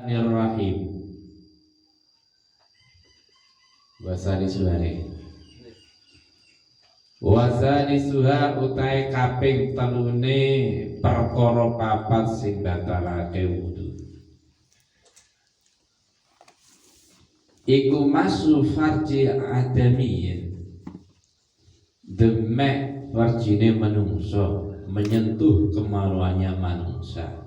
Nirrahim wasani suhane wasani suha utai kaping telune perkara papat sing batalake wudu iku masu farji adamiyin demek farjine manungsa menyentuh kemaluannya manungsa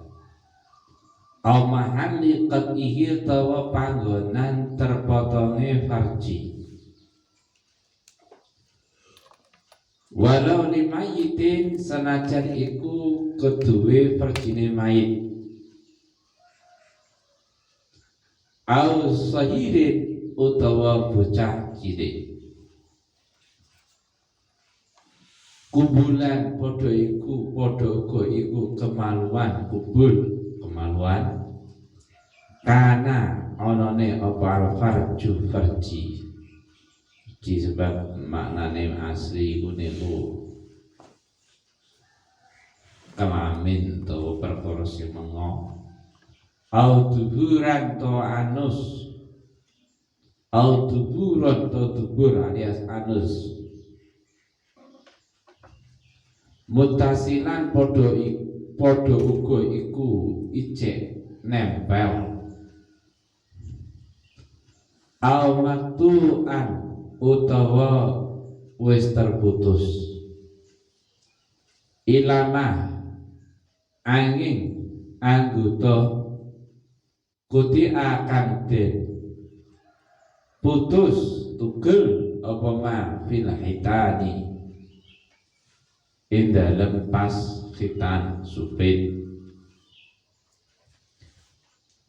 au mahalli qatihi tawa panggonan terpotonge farji walau limayitin senajan iku keduwe farjine mayit au sahirin utawa bocah cilik kubulan podo iku kemaluan kubul kemaluan karena onone apa farju farji sebab maknane asli iku niku kelamin atau perkara sing mengo au duburan to anus au duburan to dubur alias anus mutasilan podo uga iku ijek nempel au maktuan utawa wis terputus ilama angin anggota kuti akan den putus tugel apa ma fil hitani ing dalem pas khitan supit.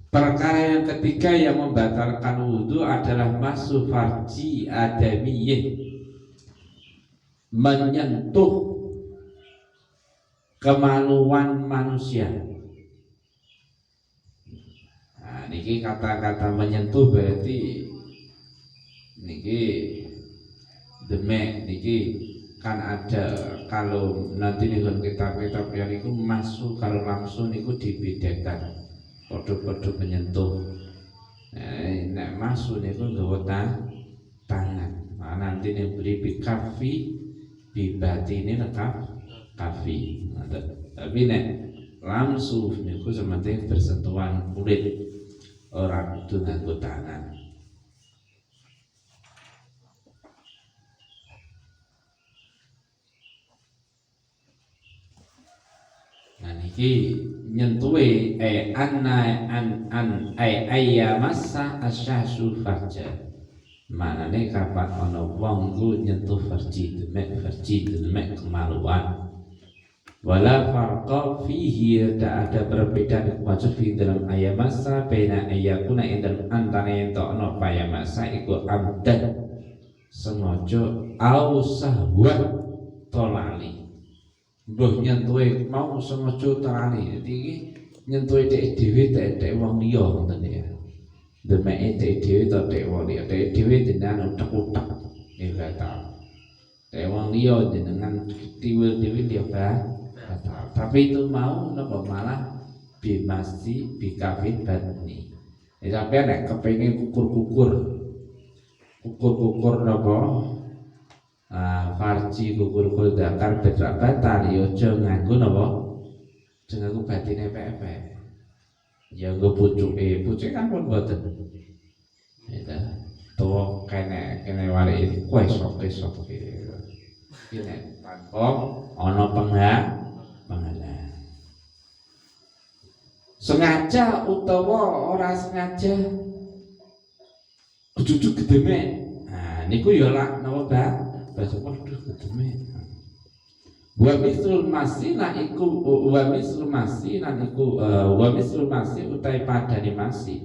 Perkara yang ketiga yang membatalkan wudhu adalah masu farji adamiyyin, menyentuh kemaluan manusia. Nah, niki kata-kata menyentuh berarti niki demek niki kan ada, kalau nanti nih kitab-kitab yang itu masuk kalau langsung itu dibedakan kode-kode menyentuh. Nek masuk itu nggak tangan. Nah, nanti nih beri bikafi bibati ini lekap kafi. Tapi nek langsung itu sementing bersentuhan kulit, orang itu nganggo tangan. Nah niki nyentuhe ayya massa asyasu farja. Manane kapan ana wong ku nyentuh farji demek kemaluan. Wala farqa fihi, tak ada perbedaan maksud fi dalam ayya massa baina ayyakuna indal antara yang ta'na ayya massa iku amdan sengaja au sahwa tolali. Mbah nyentuhe mau sengaja terani, jadi nyentuhe dek dhewe dek wong liya ngoten ya. Demeke dek dhewe to dek wong liya, dek dhewe jenengan utek-utek nggih batal. Dek wong liya jenengan tiwil-tiwil ya batal. Tapi itu mau napa malah bimasti bikafin batni. Sampeyan nek kepengin kukur napa farji kukur dakar bedrak batal ya aja nganggo napa aja nganggo batine pepek ya nggo pucuke kan pun boten ya tuwa kene wali kowe sok iki nek tanpa ana penghalang sengaja utawa ora sengaja kudu gedeme. Nah niku ya lak napa waduh ketemu. Wa mislul masih utai padane masih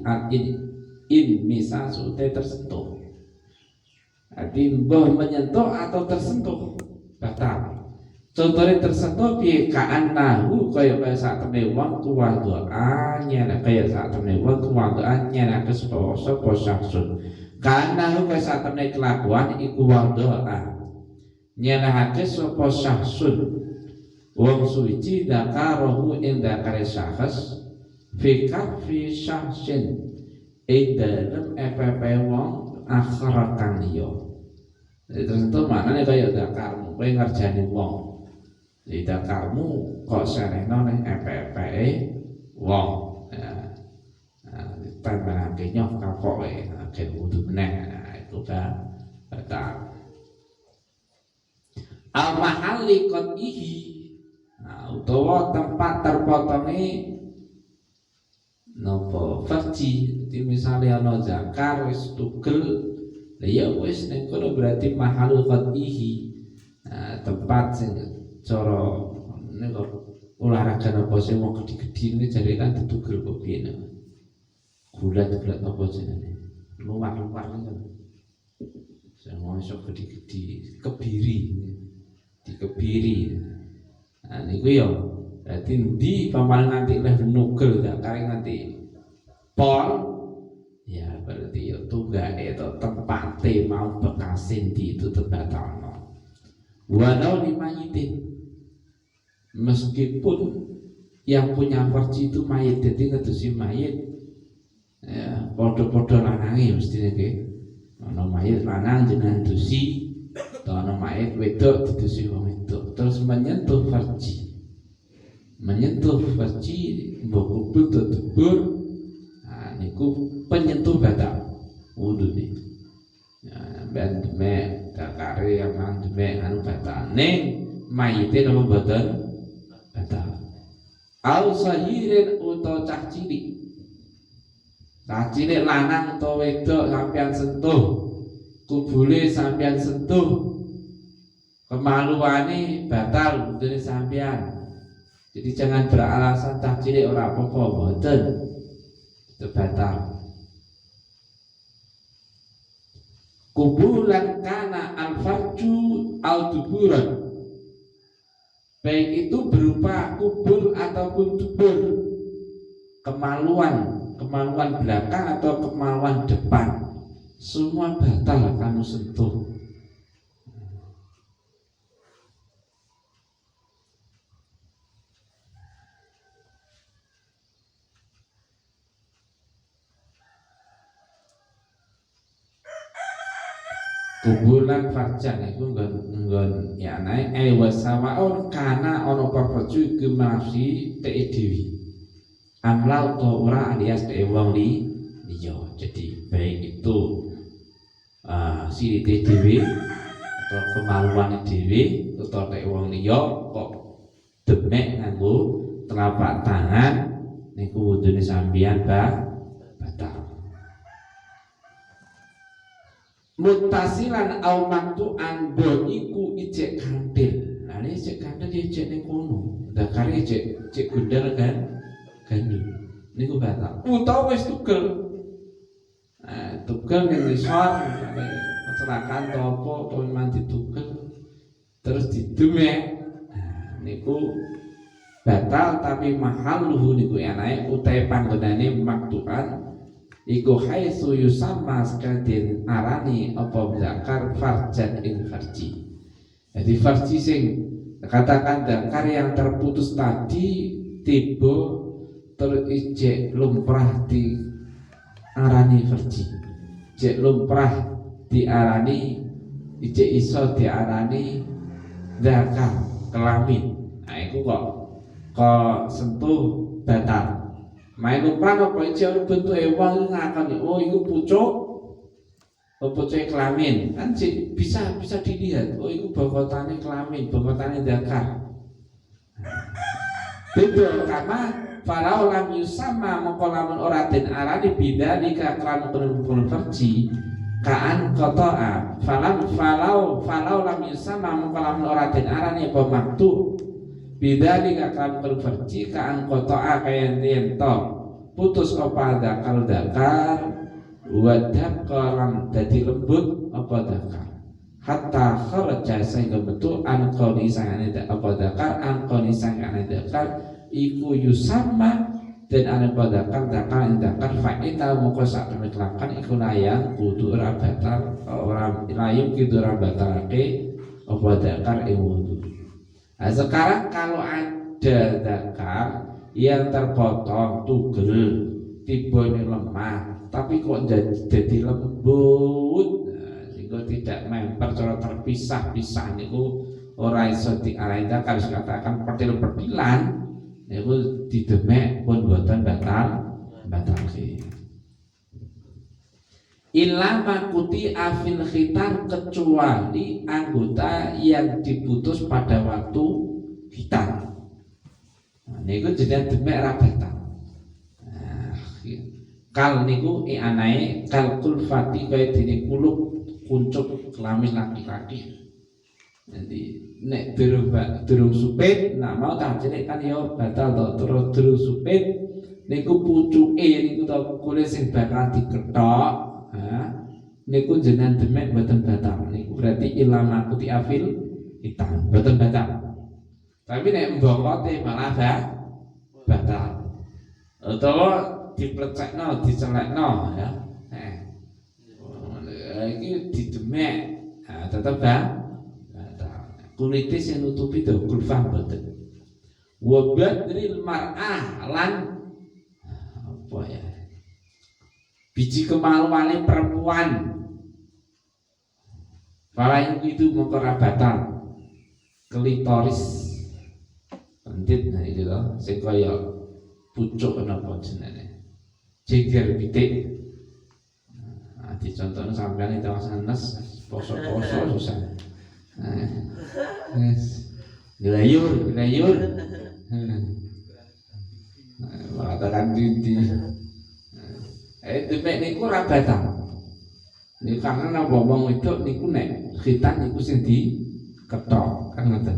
in misal utai tersentuh. Arti mbah menyentuh atau tersentuh batal. Contohnya tersentuh piye ka'annahu kaya saat temne wong kuwadoan nyana kaya saat temne wong kuwadoan nyana sapa syaksun. Ka'annahu kaya saat temne kelakuan iku wadoan nyenahake sapa syahsun wong suci dakarahu ing dakare syakhs fi kafi syahsin ing dalem epepe wong akhara kang liya. Terus itu maknane kaya zakarmu kowe ngerjani wong. Jadi zakarmu kok serehno ning epepe wong. Tambahake nyoh kapoke akhir wudu meneh. Itu kan batal. Al-mahalli qad'ihi, utawa tempat terpotonge napa farji. Misale ana zakar wis tugel, ya wis ning kono berarti mahalul qad'ihi, tempat sing cara nek olahraga napa sing mau gedhi-gedhi iki jare kan ditugel kok piye. Gulat-gulat napa jenenge? Luwak-luwak niku. Sing iso gedhi-gedhi kebiri. Dikebiri. Nah niku ya dadi ndi paman nganti leh nugel gak kare nganti pol ya berarti ya tunggake to tempate mau bekasin di itu terbatalno. Walau limayitin, meskipun yang punya farji itu mayit, jadi ngedusi mayit ya podo-podo lanange mestine nggih. Ana mayit lanang jenengan dusi, ana mayit wedok didusi wong wedok, terus menyentuh farji mbok kubul dubur, niku penyentuh batal wudune. Ya ben demek dakare yang nang demek anu batal ning mayite napa boten batal. Au sahirin utawa cah cilik. Cah cilik lanang utawa wedok sampean sentuh, kubule sampean sentuh, kemaluane batal wudune sampean. Jadi jangan beralasan cah cilik ora apa-apa, boten. Itu batal. Kubulan kana al-farju al-duburan, baik itu berupa kubur ataupun dubur, kemaluan belakang atau kemaluan depan, semua batal kamu sentuh. Kubulan farjan itu nggon ya naik wasawaun kana ono perpoju gemasi te dewi amla atau ora alias te wong liya. Jadi baik itu sirite dewi atau kemaluan dewi atau te wong liya kok demek nganggo telapak tangan niku wudune sampeyan batal. Muttasilan au maktu'an bon iku ijek kantil. Nah ini ijek kantil ijek ning kono. Dakare ijek gundal kan gandul. Niku batal. Utawa wis tugel. Tugel ning ngisor kecelakaan to apa to mandi tugel terus didemek. Niku batal tapi mahalluhu niku enae utahe panggonane maktu'an iku haitsu yusamma sekadin arani apa zakar farjan ing farji. Jadi farji sing katakan zakar yang terputus tadi tiba terijek lumrah di arani farji. Jek lumrah di arani ijek iso di arani zakar kelamin. Nah iku kok sentuh batal. Main umpan apa ijek bentuke wong ngakoni oh iku pucuk kelamin kan bisa dilihat oh iku bokotane kelamin bokotane zakar. Betul kama falau lam yusamma mongko lamun ora den arani bidzalika kelamun farji kaan qata'a falau lam yusamma mongko lamun ora den arani apa maktu bidzalika kelamun farji kaan qata'a kaya ento putus apa dakar wadah kolam dadi lembut apa dakar hatta kharaja sehingga betul angkoni sangane apa dakar angkoni sangane dakar iku yusamma dan apa dakar fa'ita moko sak temen iku layang kudu ora batal ora layung kudu ora batalake apa dakar ing wudu. Nah sekarang kalau ada dakar yang terpotong tugel tibane lemah tapi kok jadi lembut, sehingga tidak memper cara terpisah-pisah niku ora iso diarani harus katakan petil-petilan niku didemek pun boten batal sih. Ilama kuti afil khitan, kecuali anggota yang diputus pada waktu khitan. Nah, niku jenenge demek ra batal. Nah, kal niku anae kal kulfati kaya dene kuluk kuncup kelamin laki-laki. Jadi nek durung supit, nak mau tak cilik kan ya batal to, terus durung supit niku pucuke niku to kulit sing bakal dikethok. Niku jenengan demek mboten batal. Niku berarti ilama kuti afil hitam mboten batal. Tapi nek mbokote malah batal. Utawa diplecekno, dicelekno ya. Iki didemek, tetep batal. Kulite sing nutupi to kulfah mboten. Wa badril mar'ah lan apa ya? Biji kemaluannya perempuan, kalau itu mengkora batal, klitoris, pentit, nah itu loh, sekaya pucuk kenapa jenenge, jeger pitik, nah, dicontohnya sampean itu nes, poso-poso susah, gelayur, mengatakan dindi. Demek niku ora batal. Niku karena napa wong wedok niku nek khitan niku sing diketok kan ngoten.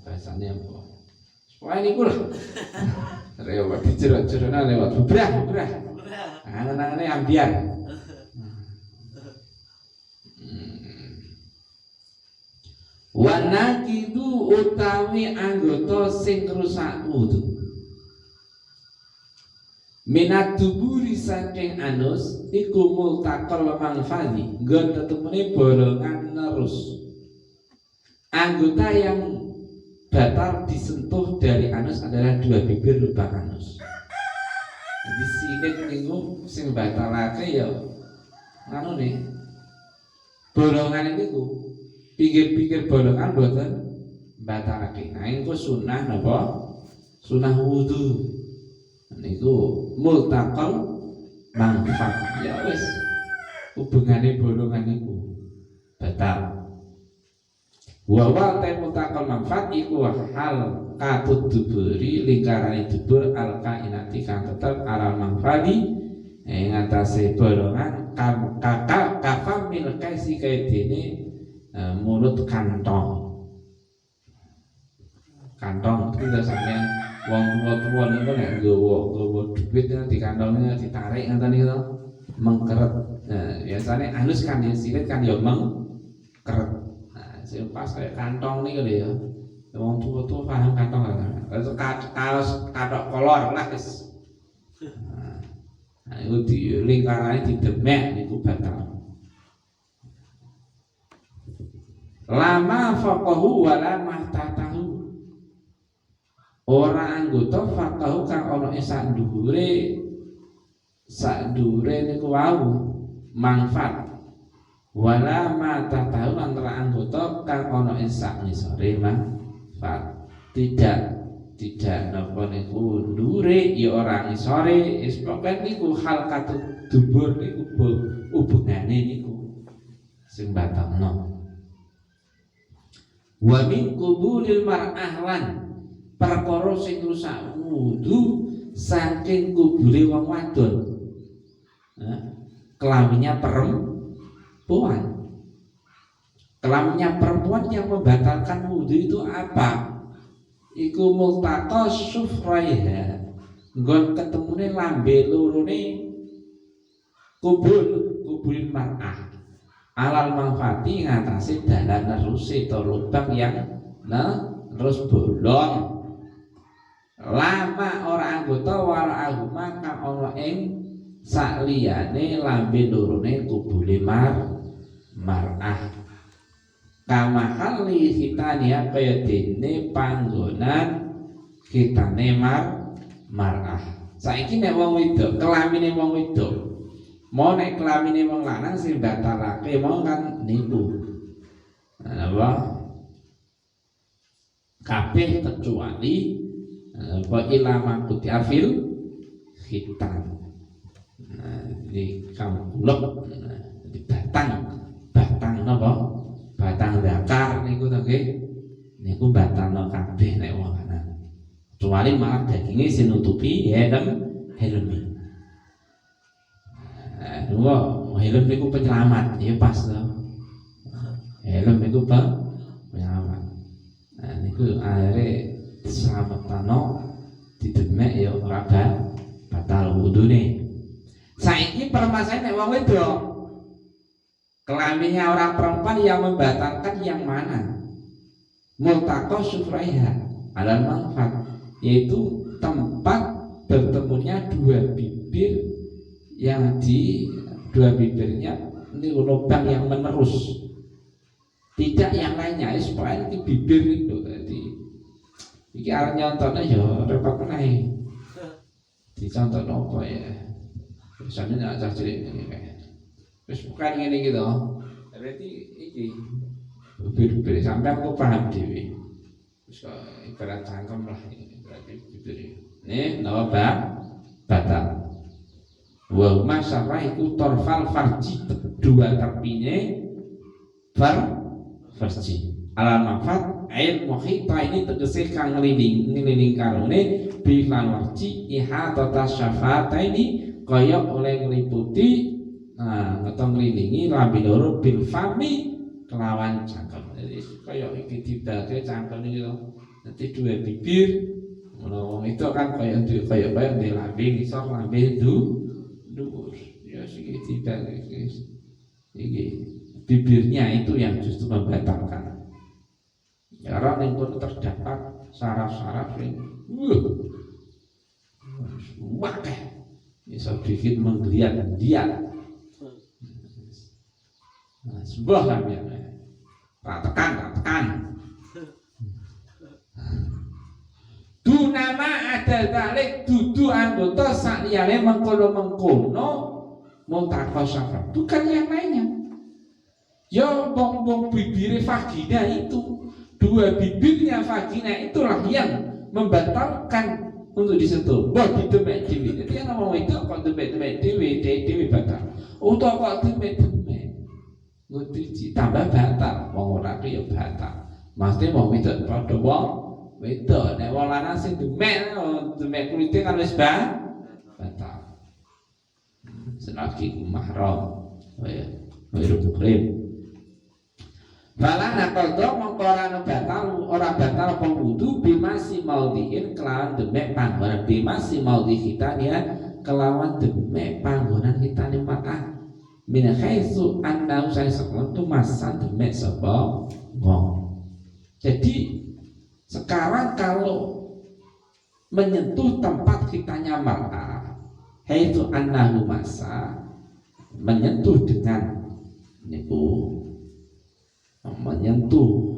Bahasane apa? Supaya niku lho. Lewat dijerok-jerokna lewat bubrah. Anane ambiar. Wanakidu utawi anggota sing rusak wudu. Minat duburi saking anus iku multakal mangfali nggon tetemene bolongan nerus. Anggota yang batal disentuh dari anus adalah dua bibir lubang anus. Jadi sinet niku sing batalake ya anu nih bolongan niku pinggir-pinggir bolongan boten batalake. Nah iku sunah napa? Sunah wudu. Niku multaqal manfaat ya wis hubungane bolongan niku batal. Wa te multaqal manfaat iku hal katut duburi lingkarane dubur al kainati kang tetep aral manfaati ing atase bolongan kafa mil kaisi kaya dene mulut kantong itu sampeyan wong tua niku nek nggawa duit di kantongnya ditarik ngoten niku mengkeret. Nah, biasane anus kan ya silit kan ya mengkeret. Nah, sing pas kaya kantong niku lho ya. Wong tua paham kantong kan. Kaos kathok kolor lah wis. Nah, iku di lingkarane didemek niku batal. Lama faqahu wala mahtatahu. Ora anggota faqahu kang ana ing sakdure niku wau manfaat. Wala mahtatahu antara anggota kang ana ing sakngisore manfaat. Tidak napa niku ndure ya ora ngisore, wis pokoke niku hal katut dubur niku hubungane niku sing batalno. Wa min qubulil mar'ah lan perkara sing rusak wudu saking kubure wong wadon. Kelaminnya perempuan. Kelaminnya perempuan yang membatalkan wudu itu apa? Iku multaqa sufraiha. Nggon ketemune lambe lorone kubul mar'ah. Alal manfaati ngatasi dalan neruse to lubang yang terus bolong. Lama ora anggota wala aguma kang ana ing sakliyane lambe lorone kubule mar'ah. Kamahal li hitania kaya dene panggonan khitane mar'ah. Saiki nek wong wedok, kelamine wong wedok, mau nek kelamine wong lanang sing batalake mau kan niku. Apa? Kabeh kecuali wa ilama kutiafil khitan. Di kamulek di batang napa? Batang zakar niku to nggih. Niku batangno kabeh nek wong lanang. Kecuali malah daginge sing nutupi helm. Helm niku penyelamat, ya pas to. Helm niku penyelamat. Nah niku akhire diselametano didemek ya ora batal wudune. Saiki permasalahan nek wong wedok kelaminnya orang perempuan yang membatalkan yang mana? Multaqo syufraiha alal manfaat, yaitu tempat bertemunya dua bibir yang di dua bibirnya ini lubang yang menerus, tidak yang lainnya. Supaya ini bibir itu tadi iki arep nyontone ya repot meneh. Dicontoh apa ya? Biasanya nek cilik ngene kae. Wis bukan ngene iki to. Berarti iki bibir sampean kok paham dhewe. Wis ibarat cangkem lah ini berarti bibir. Nih nawa batal. Wa masyarah itu torfal farji, dua terpine farji. Alal manfaat air muhita ini tegese kang ngeliling karone bi lan warji ihatata syafata ini kaya oleh ngeliputi atau ngelilingi lambe loro bil fami kelawan cangkem. Jadi kaya iki dibake cangkem iki lho. Nanti dua bibir ngono itu kan kaya di lambe ngisor lambe dhuwur. Ya sing dibake iki bibirnya itu yang justru membatalkan. Ya orang yang pun terdapat saraf-saraf yang wakeh bisa bikin menggeliat dia. Sebuah namanya ratakan. Dunama ada dalik dudu anggota sakliyane mengkono multaqo syafat, bukan yang lainnya. Ya bong bibir vagina itu, dua bibirnya vagina itulah yang membatalkan untuk disentuh. Mbah didemek dhewe. Dadi ana wong wedok kok demek-demek dhewe batal. Utawa kok demek ngutuji tambah batal. Wong ora ya batal. Mesti wong wedok padha wong wedok. Nek wong lanang sing demek kulite kan wis batal. Selagi mahram. Ya, muhrim. Bala nakodo mengkorano batal ora batal pengwudu bimasi maudhiin kelawan demek panggonan bimasi maudhi kita dia kelawan demek panggonan kita nimatah min khaisu anna usai sekolah tu masa demek sapa wong. Jadi sekarang kalau menyentuh tempat kita mar'ah khaisu annahu masa menyentuh dengan niku menyentuh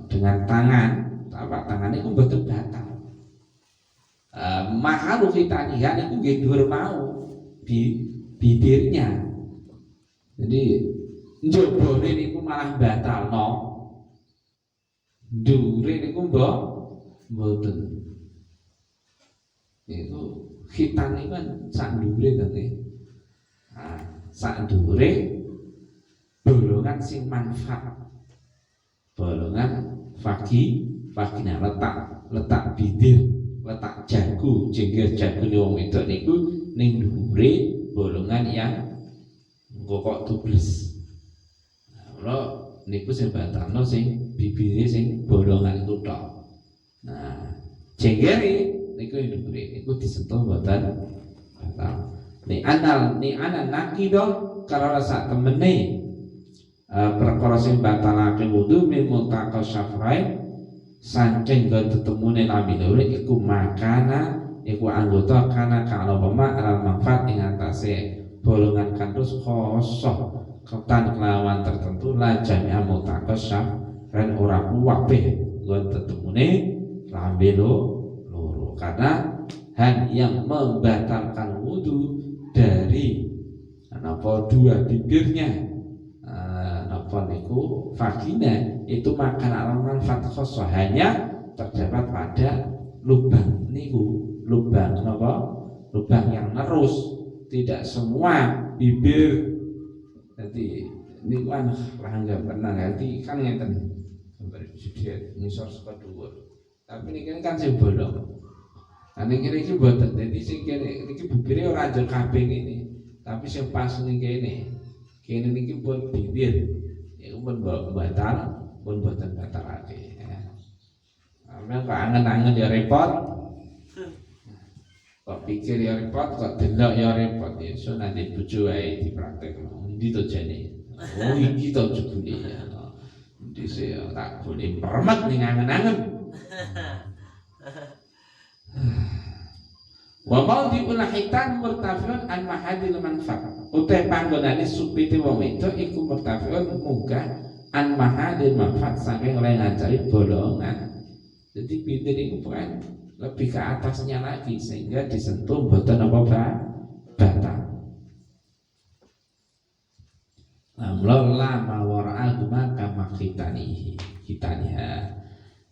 dengan tangan, tapak tangan itu betul batal. Mahalu kita lihat itu gedur mau di bibirnya. Jadi njobone niku malah batal no. Dure niku mboten. Itu khitan itu kan sak dure to nggih. Sak dure bolongan sing manfaat, bolongan vagina letak bibir, letak jago, jengger jago nih wong wedok niku ning dhuwure bolongan yang kok tubles. Nah, niku sing batalno sing bibire sing bolongan itu tok. Nah, jenggere niku ning dhuwure niku disentuh mboten batal. Ni anak nakido karena sak temene perkara sing batalake wudu min multaqo syafrain saking tetemune lambe loro iku makana iku anggota kana kalau pema aral manfaat ing atase bolongan kantus khosoh ketan kelawan tertentu la jami'a multaqo syafrain ora kuwabeh nggon tetemune lambe loro. Karena yang membatalkan wudu dari dua bibirnya niku vagina itu makanan manfaat khosoh hanya terdapat pada lubang niku, lubang yang nerus, tidak semua bibir. Jadi niku kan nggak pernah nanti kan ngeten ngisor saka dhuwur. Tapi niki kan sing bolong. Ane kene iki mboten, dadi sing kene niki bibire ora njur kabeh ngene. Tapi sing pas ning kene niki pun bibir. Iku pun batal, pun mboten batalake. Amel kok angen-angen ya repot. Kok pikir ya repot, kok delok ya repot. Ya so nanti bojo ae dipraktekno. Endi to jane? Oh iki to jebule ya. Dise tak boleh mermet ning angen-angen. Wa maudhi'ul hitan murtafi'un an mahadil manfaat. Utai panggonane supite wong wedok iku murtafi'un munggah an mahadil manfaat saking oleh ngajari bolongan. Jadi bibir itu bukan lebih ke atasnya lagi sehingga disentuh mboten apa batal. Lamla lama wara'ahu maka hitaniha.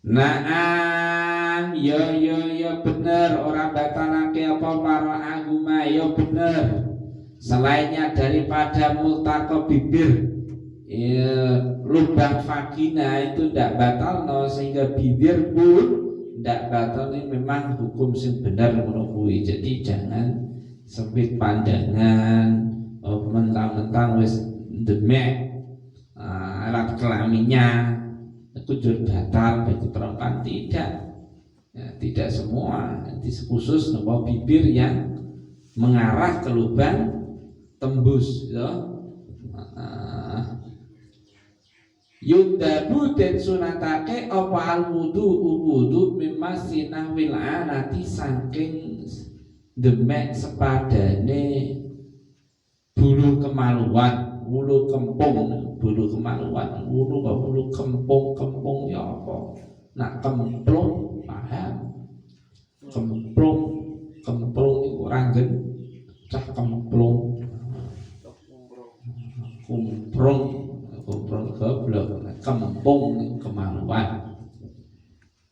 Naam yo bener orang batalake apa para agama yo bener selainnya daripada multaqo bibir lubang vagina itu tidak batal sehingga bibir pun tidak batal. Ini memang hukum sing benar menunggu. Jadi jangan sempit pandangan mentang-mentang wis demek alat kelaminnya itu batal bagi perempuan. Tidak ya, tidak semua. Nanti khusus nomor bibir yang mengarah ke lubang tembus ya. Yundabu dan sunatake apa al wudu mimasinah wil anati saking demek sepadane bulu kemaluan, bulu kempung, bulu kemaluan, bulu kempung ya apa? Nak kemplung paham? Kemplung itu ranggen cah kemplung goblok kempung kemaluan.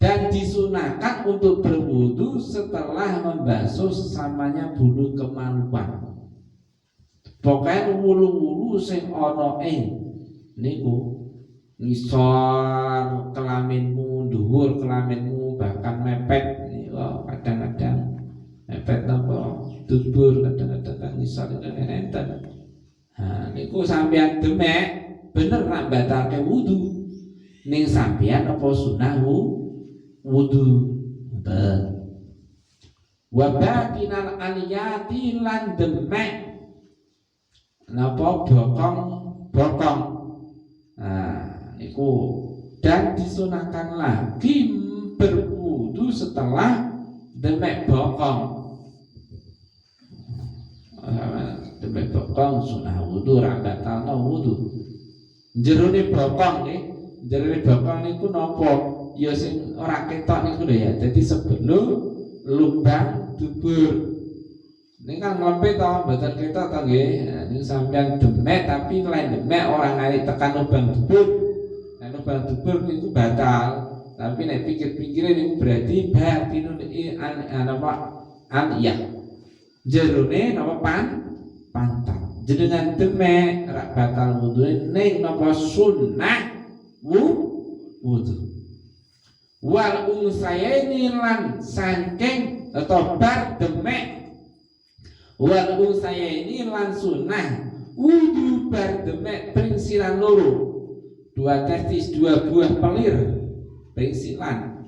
Dan disunahkan untuk berwudu setelah membasuh sesamanya bulu kemaluan. Pokoknya wulu-wulu sing ana ing niku ngisor kelaminmu, dhuwur kelaminmu, bahkan mepet niku kadang-kadang mepet napa dubur, kadang-kadang ngisor enten. Ha niku sampeyan demek bener nak batalke wudu. Ning sampeyan apa sunah wudu. Wa batinal aliyati lan demek napa bokong. Nah, iku dan disunahkan lagi berwudu setelah demek bokong. Demek bokong sunah wudu ra batalno wudu. Jerone bokong niku napa? Ya sing ora ketok niku lho ya. Dadi sebelum lubang dubur. Ini kan ngombe to mboten ketok to nggih. Ini sampean demek tapi lain demek orang ngali tekan lubang dubur. Nah lubang dubur niku batal. Tapi nek pikir-pikire niku berarti batinun an iya. Jerone napa pantat. Jenengan demek rak batal wudu ning napa sunah wudu. Wal unsayaini lan saking atau bar demek wal unsayaini lan sunah wudu bar demek pringsilan loro. Dua testis, dua buah pelir pringsilan.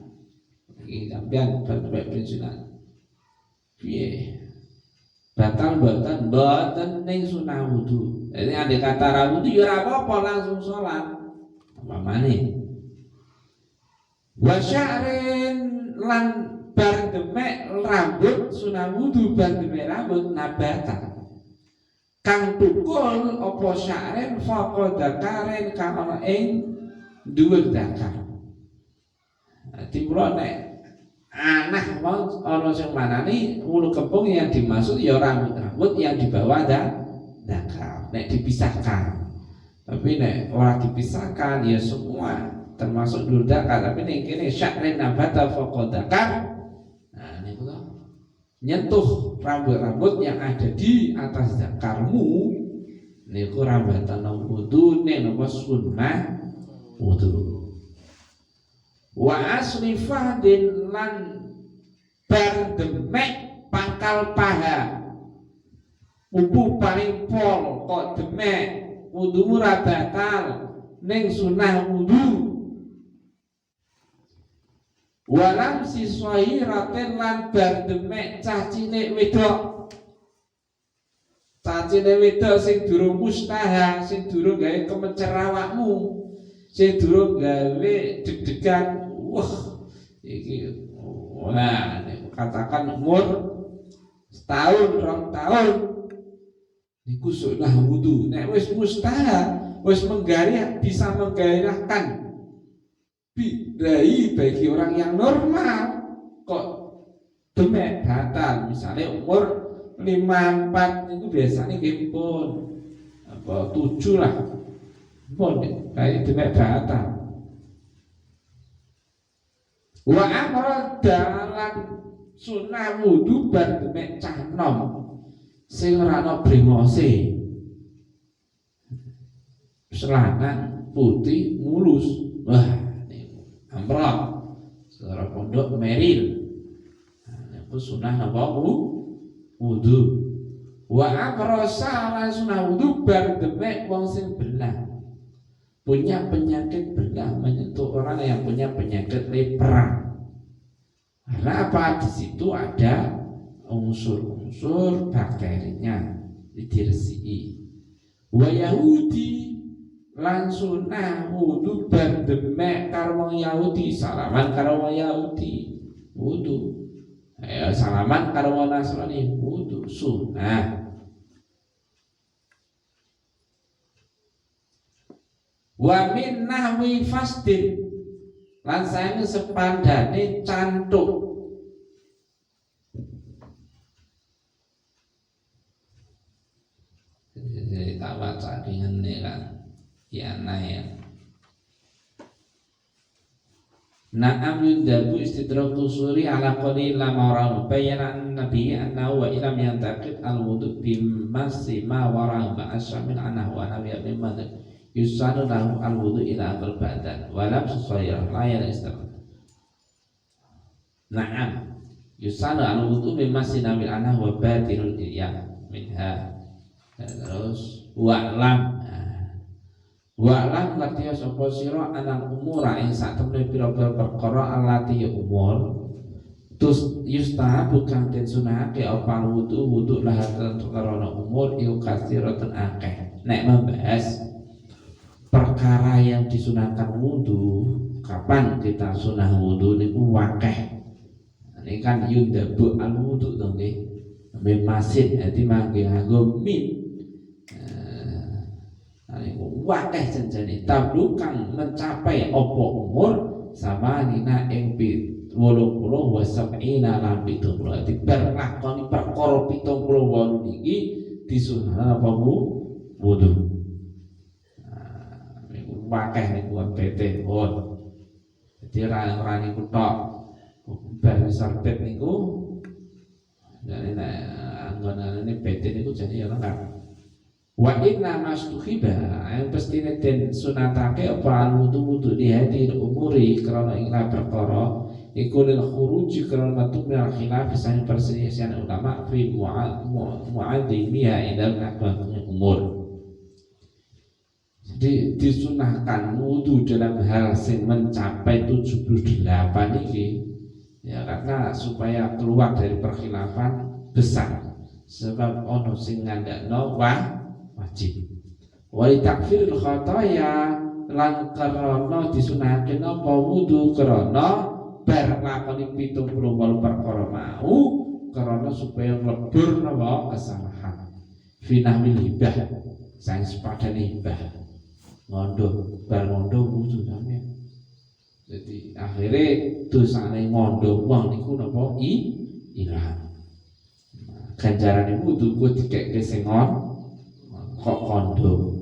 Iki sampean bar demek pringsilan. Piye? Batal mboten ning sunah wudu. Jadi andai kata ra wudu ya ora apa-apa langsung salat. Apa maneh? Wa sya'rin lan bar demek rambut sunah wudu bar demek rambut nabata. Kang tukul apa sya'rin faqad karen kang ana ing dhuwur dakar. Dadi kula nek Anak mau ana sing manani wulu kempung yang dimaksud ya rambut yang dibawa dakar nek dipisahkan. Tapi nek ora dipisahkan ya semua termasuk dul dakar, tapi nek kene syakrin nabata faqadakar. Nah niku to. Nyentuh rambut-rambut yang ada di atas dakarmu niku rambatan wudu nek napa sunnah wudu. Wa asli fahdin lan berdemek pangkal paha pupu paling pol kok demek wudumu ra batal ning sunah wudu. Walam siswai raten lan berdemek cah cilik wedok. Cah cilik wedok sing durung mustaha, sing durung gawe kemencer awakmu, sing durung gawe deg-degan. Wah, iki wah katakan umur setahun, 2 tahun niku sunah wudu. Nek wis mustaha, wis bisa menggairahkan bidai bagi orang yang normal kok demek batal. Misalnya umur 54 itu biasanya pun apa 7 lah pun kayak demek batal. Wa amra dalan sunah wudu bar demek cah nom sing ora ana brengose, celana putih mulus. Wah amrah secara pondok meril. Itu sunah napa wudu. Wa amrosa lan sunah wudu bar demek wong sing belah, punya penyakit belah, menyentuh orang yang punya penyakit lepra. Karena apa? Di situ ada unsur-unsur bakterinya diresiki. Wa Yahudi lan sunah wudu berdemek karo wong Yahudi, salaman karo wong Yahudi wudu. Ya salaman karo wong Nasrani wudu sunah. Wa min nahwi fastin lan saene sepandane cantuk. Jadi tak baca dengan ini kan kiana ya. Na'am yundabu istidraku suri ala qali lama warahu bayana nabi annahu wa ilam yantaqid al-wudu bimasi ma warahu ma'asyamin anahu wa nabi abimad yusanu lahu al-wudu ila akal badan walam sesuai layar istidraku. Na'am yusanu al-wudu bimasi nabi anahu wa batinul iyah minha. Terus wa'lam latiya sapa sira anal umura ing sak temne pira-pira perkara alati umur tus yustahabu kang den sunahake apa wudu lahatan karena umur iku kasiratan akeh. Nek membahas perkara yang disunahkan wudu, kapan kita sunah wudu niku akeh. Ini kan yundabu al wudu to nggih. Memasin dadi mangke nganggo min. Wakeh jenjane tablukan mencapai opo umur sama nina ing 80 wa 70 lan 70. Dadi berlakoni perkara 78 niki disunah apa wudu. Niku wakeh niku PT pun. Dadi ora niku tok. Bar sorbet niku jane nek anggonane PT niku jadi ora lengkap. Wa inna mastuhiba yang pestine den sunatake apa wudu di hadi umuri karena ing perkara iku lil khuruji karena metu minal khilaf sang perselisihan ulama fi mu'adzimiha indal nakbah umur. Jadi disunahkan wudu dalam hal sing mencapai 78 iki ya karena supaya keluar dari perkhilafan besar, sebab ono sing ngandakno wajib. Wali takfirul khataya lan karena disunahake napa wudu karena bar lakoni 78 perkara mau karena supaya lebur napa kesalahan. Finahmil hibah sang sepadane hibah ngondo bar ngondo wudu sampeyan Jadi akhirnya dosane ngondo wong niku napa ilang. Ganjarane wudu ku dikekke sing kok kondo.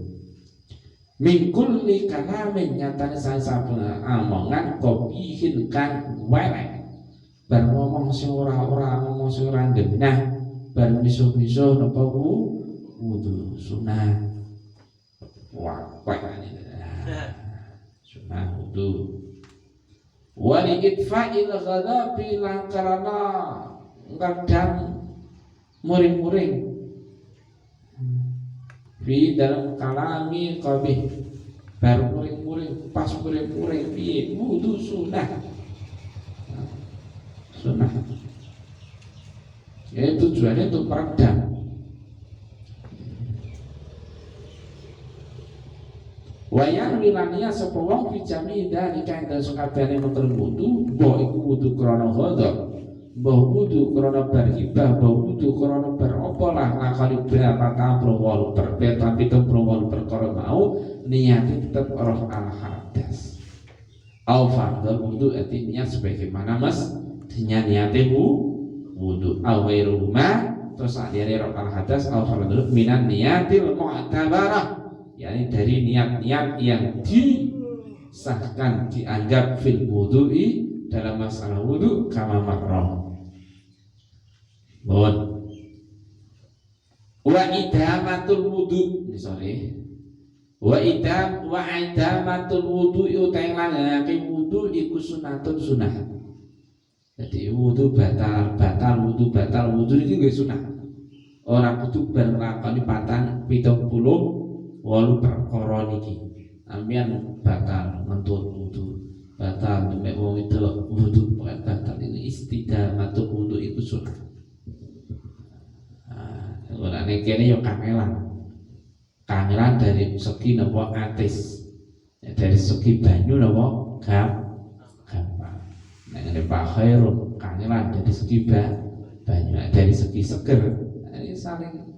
Mingkul li kalamin nyatane saben omongan kopihin kan welek. Bar ngomong sing ora ngomong sing ora genah, bar miso-miso napa wudu sunah. Wah, sunah wudu. Wali itfa'il ghadabi lan karana kadang muring-muring di dalam kalami qabih baru muring-muring pas muring-muring piye wudu sunah ya tujuannya untuk peredam. Wayang wilania sapa wong bijami dalika ing sakabehane mengkon wudu mbok iku wudu krana ghadab mbok wudu krana barhibah mbok wudu krana beropo lah ngakali berapa tampro berbeda pitung perkara mau niate tetep roh al hadas au fardhu wudu artinya sebagaimana mas niate wudu au wairuma terus adere roh al hadas au fardhu minan niatil mu'tabarah, yakni dari niat-niat yang disahkan dianggap fil wudu'i dalam masalah wudu kama marrah. Bon. Wa idamatul wudu, sorry. Wa idamatul wudu utai langgengake wudu iku sunatun sunah. Jadi wudu batal wudu iki nggih sunah. Ora kudu ben nglakoni patang 78 perkara niki. Ambian batal ngentut wudu, batal nek wong itu wudu batal ini istidamatul wudu iku sunah. Ora nek kene yo kangelan dari segi napa atis. Dari segi banyu napa gampang. Nek ngene Pak Khairul kangelan dari segi banyu, dari segi seger. Ini saling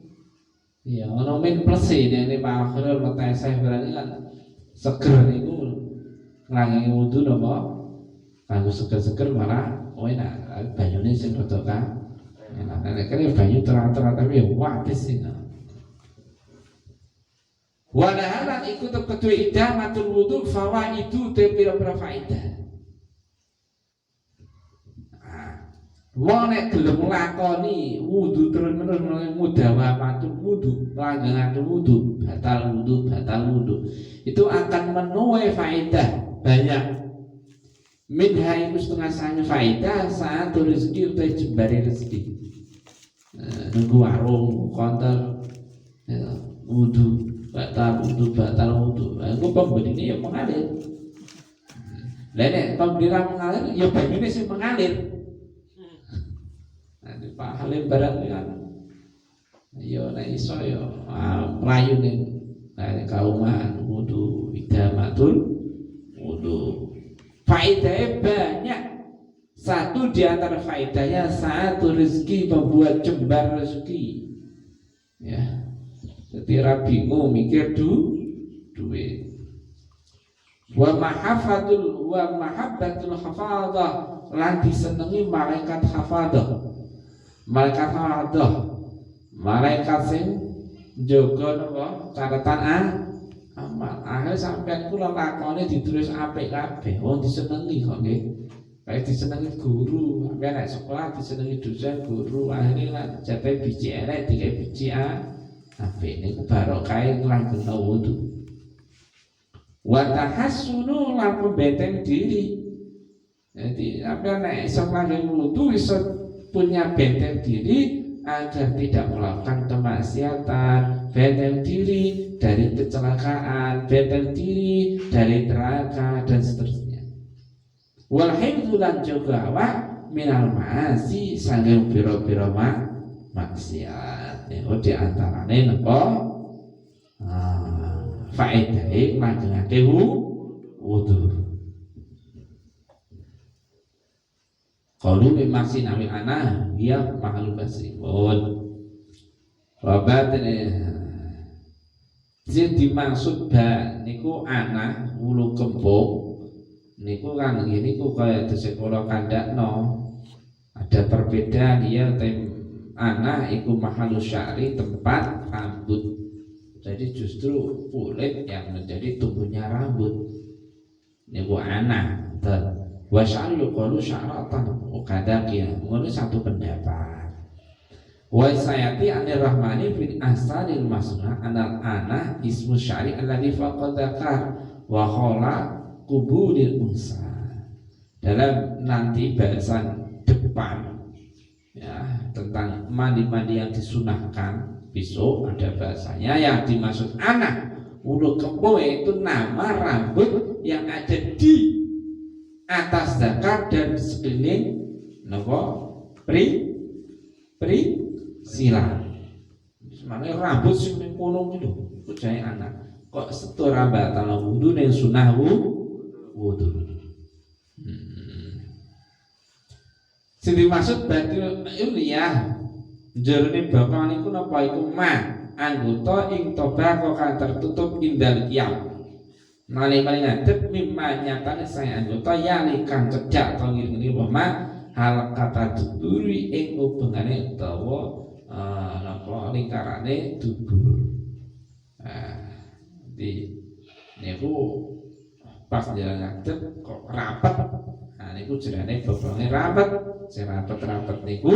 ya ono min plus ini Pak Khairul meteseh berarti kan seger niku nglangi wudu napa kanggo seger-seger malah enak. Banyune sing rada enak. Nek kene banyu terang-terang tapi ya wates sih. Walahalan ikut ketua idamatul wudu fawaidu te pira-pira faedah. Wong nek gelem nglakoni wudu terus-menerus mudawafatul wudu, langgangatul wudu, batal wudu, itu akan menuai faedah banyak. Minha iku setengah sanya faedah saat rezeki utai jembari rezeki. Nunggu warung, konter, wudu, batal wudu. Aku pembeli ini ya mengalir. Nek pembeli mengalir, ya banyune sing mengalir. Pak Halim barang kan yo nek iso yo mlayu ning kauman wudu idamatul wudu. Faedahnya banyak. Satu di antara faedahnya satu rezeki membuat jembar rezeki. Ya. Jadi bingung mikir duit. Wa mahabbatul hafadah lan disenengi malaikat hafadah. Malaikat hafadah, malaikat sing njaga napa catatan amal. Akhir sampeyan kula lakone ditulis apik kabeh. Wong disenengi kok nggih. Kayak disenengi guru, sampeyan nek sekolah disenengi dosen guru, akhirnya jate biji elek dikai biji apik. Niku barokah langgeng wudu. Wa tahassunu lan pembenteng diri. Jadi sampeyan nek iso langgeng wudu iso punya benteng diri agar tidak melakukan kemaksiatan, benteng diri dari kecelakaan, benteng diri dari neraka dan seterusnya. Wal hifdzulan juga wa minal ma'asi sanggeng biro-biro maksiat. Di antarane napa faedahe nglanggengake wudu. Qalu masih nami ana dia makhluk basibun. Wabatne sing dimaksud ba niku ana wulu kembung niku kan gini ku kaya tesih kula kandakno ada perbedaan ya anak iku mahalus sya'ri tempat rambut. Jadi justru kulit yang menjadi tumbuhnya rambut niku anak. Wa sya'ru yuqalu sya'ratan ukadakia. Ngono satu pendapat. Wa sayati anir rahmani fil asalil masna anal ana ismu sya'ri alladhi faqad dzakar wa khala qubulil unsa. Dalam nanti bahasan depan ya tentang mandi-mandi yang disunahkan besok ada bahasanya yang dimaksud anak ulu kebo itu nama rambut yang ada di atas zakar dan di sekeliling nopo sila. Sebenarnya rambut sing ning kono iki lho kujae anak kok setur rambatan wudu ning sunah wudu. Sing dimaksud badul iliyah jerone bapak niku napa iku anggota ing tobako kang tertutup indal qiyam. Mali-mali ngadep mimma nyatane saya anggota yali kang cedhak to ngiri wama hal kata duburi ing hubungane utawa napa lingkarane dubur. Di niku pas jalan ngadep kok rapet. Nah niku jenenge boblonge rapet. Sing rapet-rapet niku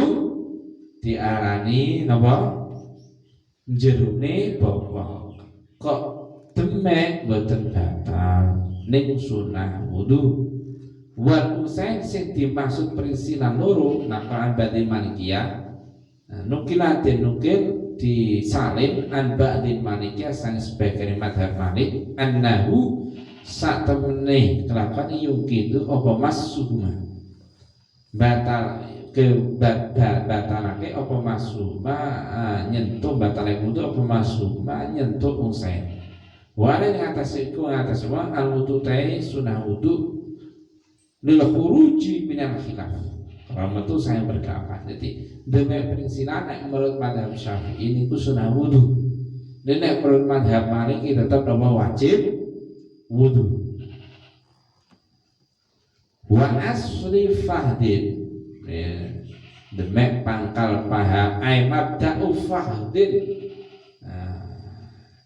diarani napa? Jerone bobok. Kok demek mboten batal ning sunah wudu. Wal usain sing dimaksud perisilan loro napa abadi malikiyah. Nukilatin nukil disalin an ba'dil malikiyah sang sebagai madhab malik annahu sak temene kelakuan yukidu apa masuma batal ke batalake apa masuma nyentuh batalake wudu apa masuma nyentuh usain. Wala yang atas iku atas wa al wudu ta'i sunah wudu lil khuruji minal khilaf. Kalau itu saya berpendapat. Jadi demi perinsilan menurut mazhab Syafi'i ini ku sunah wudu. Dan menurut mazhab Maliki tetap wajib wudu. Wa asli fahdin demi pangkal paha ay mabda'u fahdin.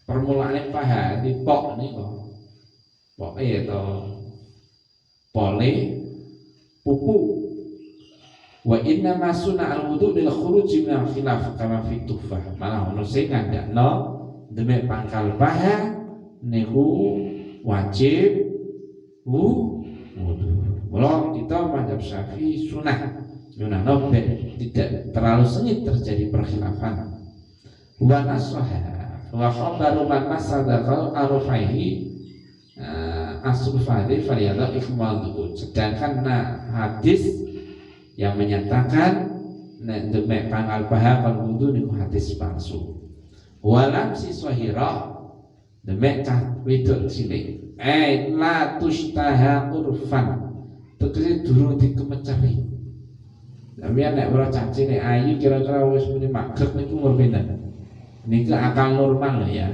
Permulaane paha di pok niku. Poke to pole pupu. Wa inna ma sunna al-wudu lil khuruj min al-khilaf kama fi tufah. Malah ono sing ngandakno demi pangkal paha niku wajib wudu. Mula kita mazhab Syafi'i sunah nobe tidak terlalu sengit terjadi perkhilafan. Wa nasaha wa khabaru man masadaqal arfaihi asrufadi fariyadha ikmalu. Sedangkan hadis yang menyatakan demek pangkal paha kal wudu niku hadis palsu. Walam si sahira demek cah wedok cilik la tustaha urfan tegese durung dikemeceri. Sampeyan nek ora cah cilik ayu kira-kira wis muni magrib niku umur pinten? Niku akal normal ya.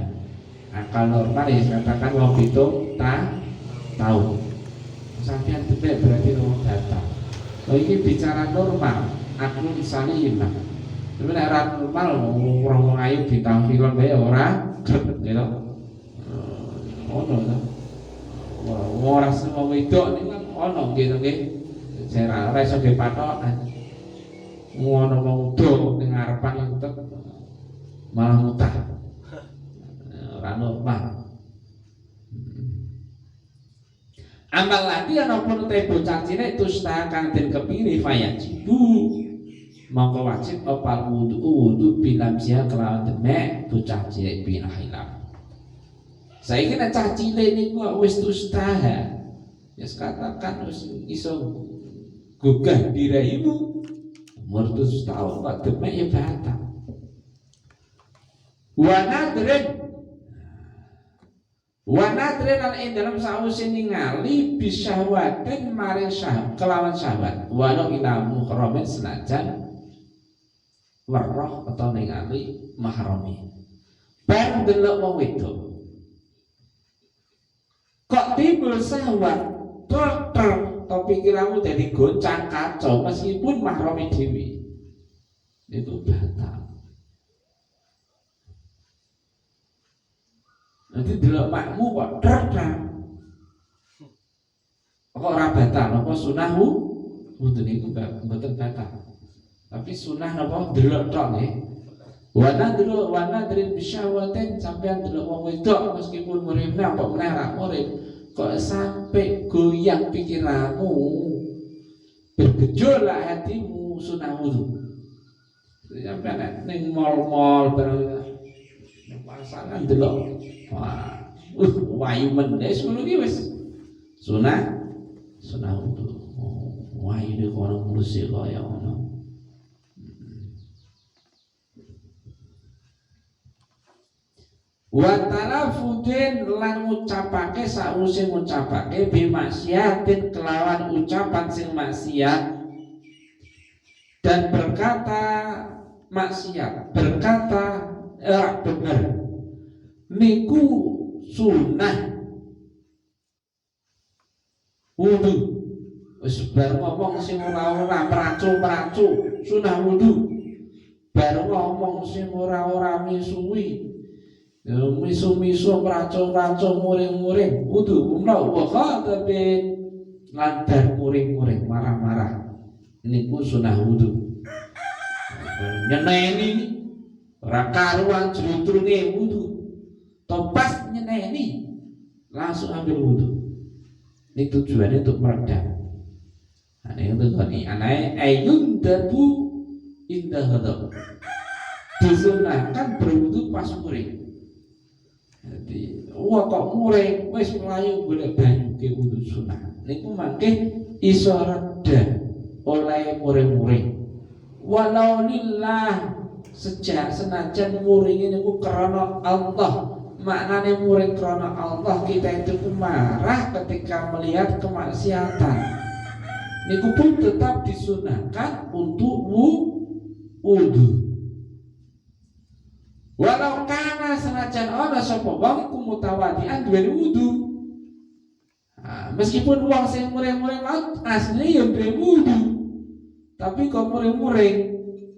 Akal normal ya katakan wong pitung tahun. Sampeyan demek berarti wong datang. Oh ini bicara normal, aku disana hilang. Tapi nek ora normal wong ayu ditampilon bae ora grep gitu. Ono to. Ora semua wedok niku kan ono nggih to nggih. Ora iso dipatokan. Ngono wong udo ning ngarepan tetep malah mutah. Ora normal. Amal lati ana pun te bocah cilik tusta kang den kepiri fayajibu mongko wajib opal wudu bilam sia kelawan demek bocah cilik bin hilaf. Saiki nek cah cilik niku wis tusta ya katakan wis iso gugah dirahimu umur 7 tahun kok demek ya batal. Wa nadrin al ing dalam sawise ningali bisyahwatin maring syahwat kelawan syahwat walau ila muhramin senajan weruh atau ningali mahrami bar delok wong wedok kok timbul syahwat ter pikiranmu jadi goncang kacau meskipun mahrami dewi itu batal. Nanti delok makmu kok ter kok ora batal napa sunahmu mboten niku mboten batal. Tapi sunah napa delok tok nggih. Wana dari bisyawaten sampean delok wong wedok meskipun muridne apa meneh ra murid kok sampai goyang pikiranmu bergejolak hatimu sunah wudu. Sampean ning mall-mall bareng pasangan delok wah wayu meneh ngono iki wis sunah wudu. Wayu nek ora mulus kaya ngono. Wa talafudin lan ngucapake sause ngucapake bi maksiatin kelawan ucapan sing maksiat dan berkata maksiat berkata bener niku sunah wudu wis bar ngomong sing ora meracu sunah wudu bar ngomong sing ora misuwi misu-misu racun-racun muring-muring wudu umrah wa tapi lantar muring-muring marah-marah niku sunah wudu nyeneni ora karuan jlutrunge wudu topas nyeneni langsung ambil wudu ini tujuannya untuk meredam ini untuk anake ayun dabu indah hadap disunahkan berwudu pas muring. Jadi, wah kok muring wis mlayu golek banyu ke wudu sunah. Niku mangke iso reda oleh muring-muring. Walau lillah sejak senajan muring niku karena Allah. Maknane muring karena Allah kita itu marah ketika melihat kemaksiatan. Niku pun tetap disunahkan untuk wudu. Walau kana senajan ana sapa wong iku mutawadian duwe wudu. Meskipun wong sing muring-muring maut asline ya duwe wudu. Tapi kok muring-muring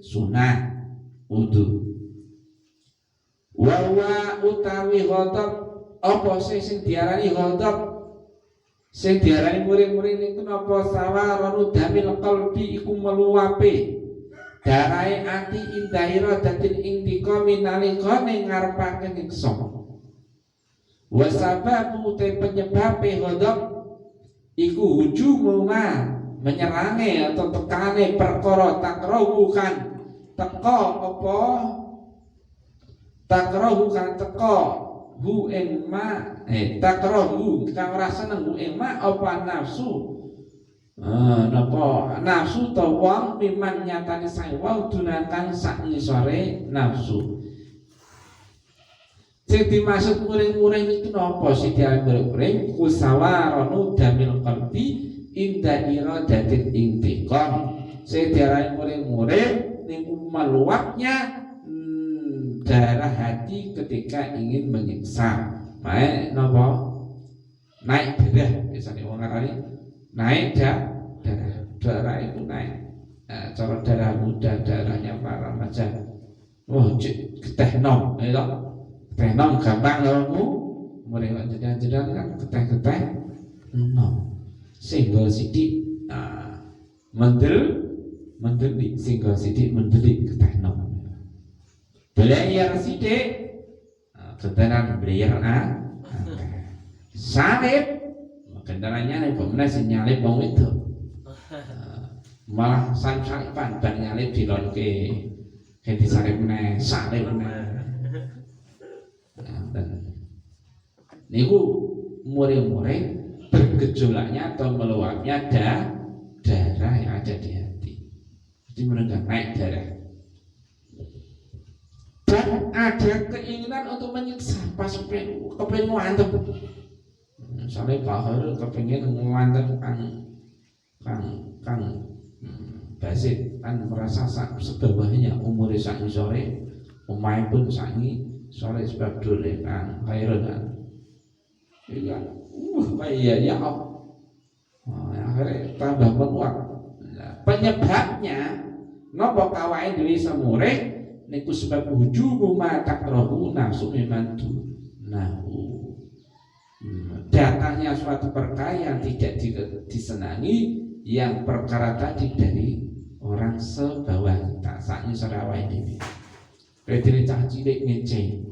sunah wudu. Wa utawi ghadab apa sing diarani ghadab sing diarani muring-muring niku napa sawaranu damil qalbi iku meluape darai ati indahira datin indika minalikane ngarepake nyiksa. Wa sababu te penyebabe ghadab iku hujumuma menyerange atau tekane perkara takrohu kan teko apa takrohu kan teko hu ing ma takrohu kang ora seneng hu ing ma apa nafsu napa nafsu ta wong miman nyatane sae wong dunakan sak ngisore nafsu. Sing dimaksud muring-muring itu napa sing diarani muring-muring kusawaranu damil qalbi inda iradatin intiqam. Sing diarani muring-muring niku meluapnya darah hati ketika ingin menyiksa. Baik napa naik darah biasanya wong ngarani naik darah itu naik. Cara darah muda darahnya para remaja. Oh, keteh nom, keteh nom gampang lho. Mulai jenengan kan keteh nom. Singgol sithik. Mendel singgol sithik mendelik keteh nom. Belayar sithik. Ketenan belayar salib kendalanya nih pemenang sinyalip wong itu malah salipan ban nyalip dilonke disalip meneh salip meneh. Dan niku muring-muring bergejolaknya atau meluapnya darah yang ada di hati. Jadi menengah naik darah dan ada keinginan untuk menyiksa pas kepengen ngantem. Misalnya Pak Harul kepengen ngantem Kang Basit kan merasa sebabnya umur sangi sore umai pun sangi sore sebab dulu Kang Khairul kan iya ya akhirnya tambah meluap. Penyebabnya napa kawae dhewe semurih niku sebab wujubu ma takrahu nafsu mimantu nahu. Datangnya suatu perkara yang tidak disenangi, yang perkara tadi dari orang sebawah kita. Sakni serawai dhewe. Bedene cah cilik ngece.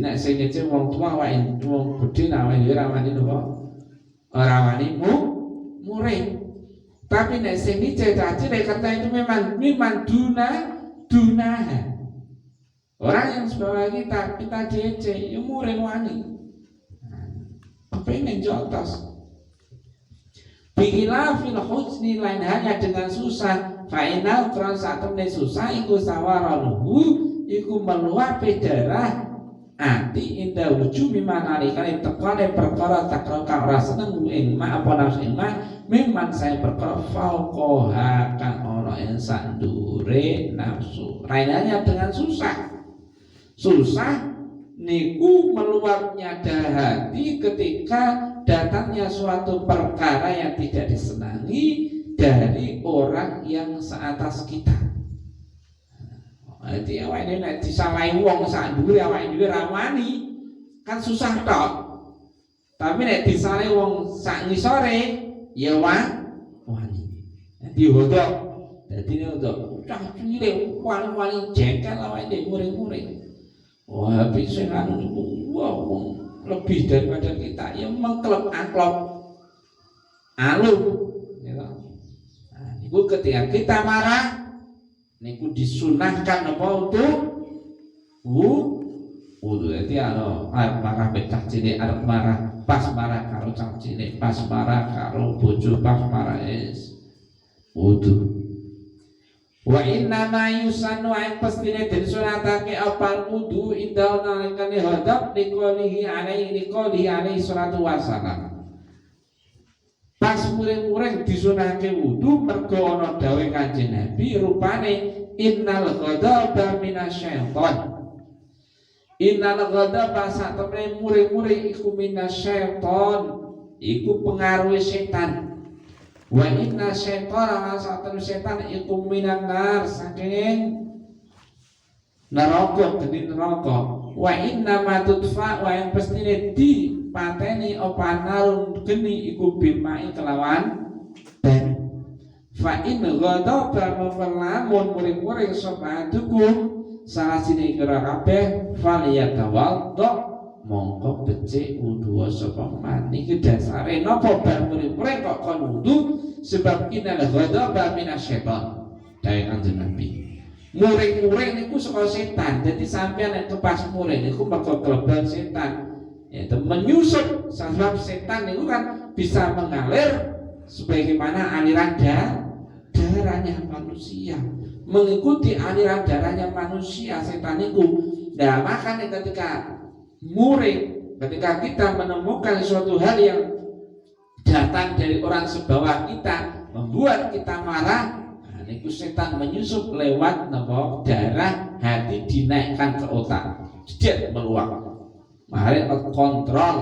Nek sing ngece wong tua wae wong gedhe awake dhewe ra wani napa? Ora wani murid. Tapi nek sing ngece cah cilik kata itu memang dunah. Orang yang sebawah kita diece, ya murid wani. Pengen jotos. Bila fil husni lain hanya dengan susah, fa'inal kron satemene susah iku sawaraluhu iku meluapi darah ati indah wujud mimanari kali tekane perkara takra kang ora seneng ing ma apa nafsu ing ma memang saya perkara fauqoha kang ana ing sandure nafsu. Lain hanya dengan susah niku meluapnya darah hati ketika datangnya suatu perkara yang tidak disenangi dari orang yang seatas kita. Jadi awake dhewe nek disalahi wong sak dhuwure awake dhewe ra wani, kan susah tok. Tapi nek disalahi wong sak ngisore ya wani. Dadi hodok. Dadi nek hodok cah cilik wali-wali jengkel awake dhewe muring-muring. Wah, bisa anu niku wong lebih daripada kita yang mengklop-anklop alu gitu. Nah, niku ketika kita marah niku disunahkan apa untuk wudu. Jadi arep marah becak cilik, arep marah pas marah karo cah cilik, pas marah karo bojo, pas marah wudu. Wa inna ma yusannu ay pastine den sunatake apal wudu indah nalikane hadap liqalihi alaihi salatu wassalam. Pas muring-muring disunahake wudu mergo ana dawuh Kanjeng Nabi rupane innal ghadaba minasyaiton. Innal ghadaba satemene muring-muring iku minasyaiton, iku pengaruh setan. Wa inna syaitana satu setan iku minan nar saking neraka geni neraka. Wa inna ma tudfa wa yang pastine dipateni apa narun geni iku bil mai kelawan dan fa in ghadaba mafalamun muring-muring sapa dukum salah sini kira kabeh faliyatawaddo mongko becik wudu sapa man. Iki dasare napa bar muring-muring kok kon wudu sebab innal ghadaba minasyaiton. Dawuh Kanjeng Nabi. Muring-muring niku saka setan. Jadi sampeyan nek pas muring niku mergo kleban setan. Itu menyusup sebab setan niku kan bisa mengalir sebagaimana aliran darahnya manusia. Mengikuti aliran darahnya manusia setan niku. Nah, makanya ketika muring, ketika kita menemukan suatu hal yang datang dari orang sebawah kita membuat kita marah, nah, niku setan menyusup lewat darah hati dinaikkan ke otak, jadi meluap. Mari kontrol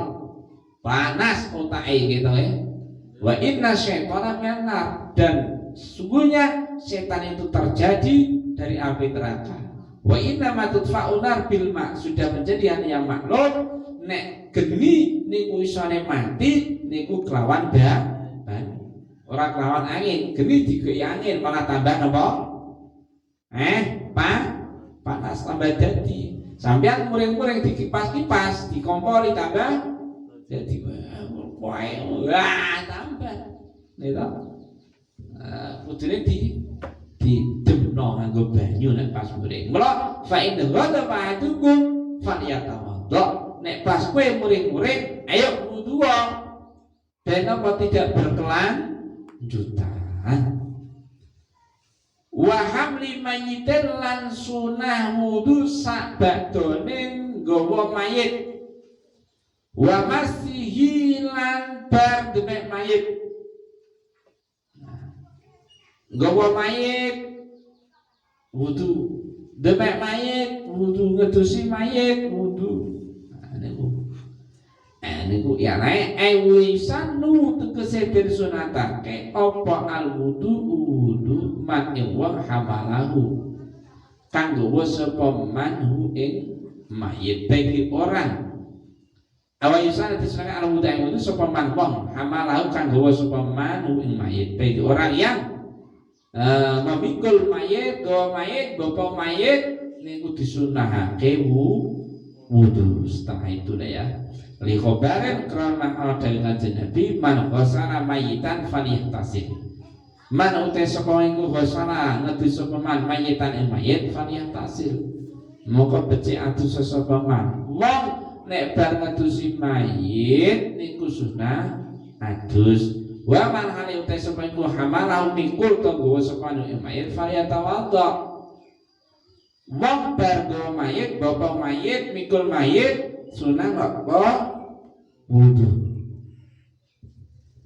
panas otak gitu ya. Wa inna syaitana minar, dan sesungguhnya setan itu terjadi dari api neraka. Wa inna ma tudfa'u nar bil ma, sudah menjadi hal yang maklum nek geni niku isone mati niku kelawan ban ora kelawan angin. Geni digeki angin malah tambah napa panas tambah dadi. Sampeyan muring-muring dikipas-kipas dikompori tambah dadi wah tambah niku kudune di demno nganggo banyu nek pas muring. Mula fa in ghadaba adukum falyatawaddo. Nek pas kowe muring-muring ayo wudu. Dan apa tidak berkelanjutan. Wa hamli mayyitin lan sunah wudu sakbadone nggawa mayit. Wa masihi lan bar demek mayit. Nggawa mayit wudu, demek mayit wudu, ngedusi mayit wudu. niku ya nae wisanu tegese den sunatake apa al wudu man wong hamalahu kang gawa sapa manhu ing mayit bagi orang awa yusana disunatake al wudu sapa man wong hamalahu kang gawa sapa manhu ing mayit bagi orang yang memikul mayit gawa mayit bapak mayit niku disunahake wudu. Setelah itu dah ya li khobarin karena Allah dari kanjeng Nabi man ghasala mayitan falyaghtasil man utai sapa iku ghasala ngedhi sapa man mayitan ing mayit falyaghtasil moko becik atus sapa man wong nek bar ngedusi mayit niku sunah adus wa man hale utai sapa iku hamalahu mikul to nggawa sapa ing mayit falyatawadda wong bar nggawa mayit bapak mayit mikul mayit sunah apa wudu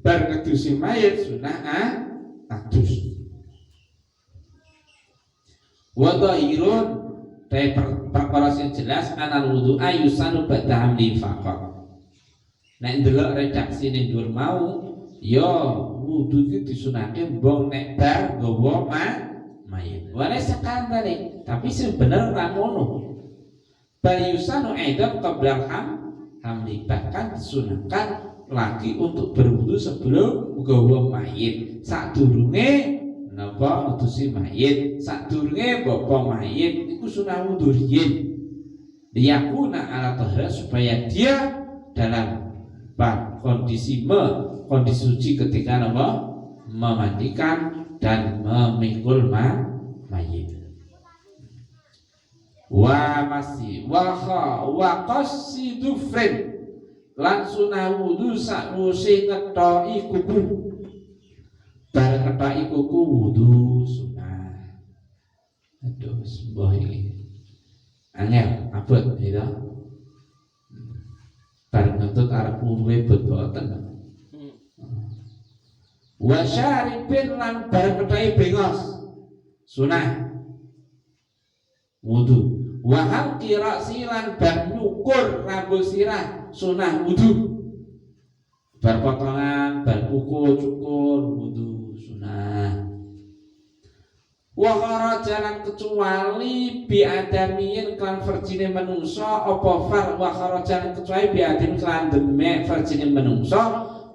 bar ngedusi mayit sunah adus wa dhahirun perkara sing jelas anal wudu ayusanu ba'da hamli faqat nek ndelok redaksi ning dhuwur mau ya wudu iki disunahke mbong nek bar nggawa mayit wala sakandare tapi sing bener ra ngono Bayusanu aidan qabla hamli bahkan disunahkan lagi untuk berwudu sebelum gawa mayit sadurunge napa ngedusi mayit sadurunge bapa mayit iku sunah wudu riyin liyakuna ala tahara supaya dia dalam kondisi suci ketika napa memandikan dan memikul mayit wa masih wa qasidu fred lan sunah wudu sakwise ngetoki kuku bar ngetoki kuku wudu sunah aduh sembah iki angel abot gitu bar ngentut arep kuwe boten wa syaribin lan bar ngetoki brengos sunah wudu wahal kira silan bar nyukur rambut sirah sunah wudu bar potongan bar kuku cukur wudu sunah wa kharajalan kecuali biadamiyin klan verjine menungso apa far wa kharajalan kecuali biadamiyin klan demek verjine menungso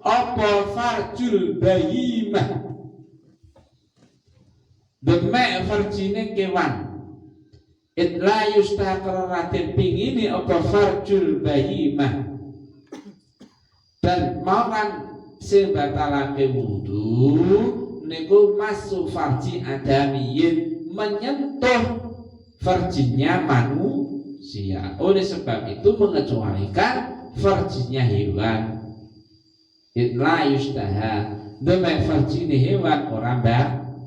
apa farjul bayimah demek verjine kewan itla yustaqarratin pingini apa farjul bahimah dan maukan sing batalake wudu niku masu farji adamiyin menyentuh farjinya manusia oleh sebab itu mengecualikan farjinya hewan itla yustaha demi farjine hewan orang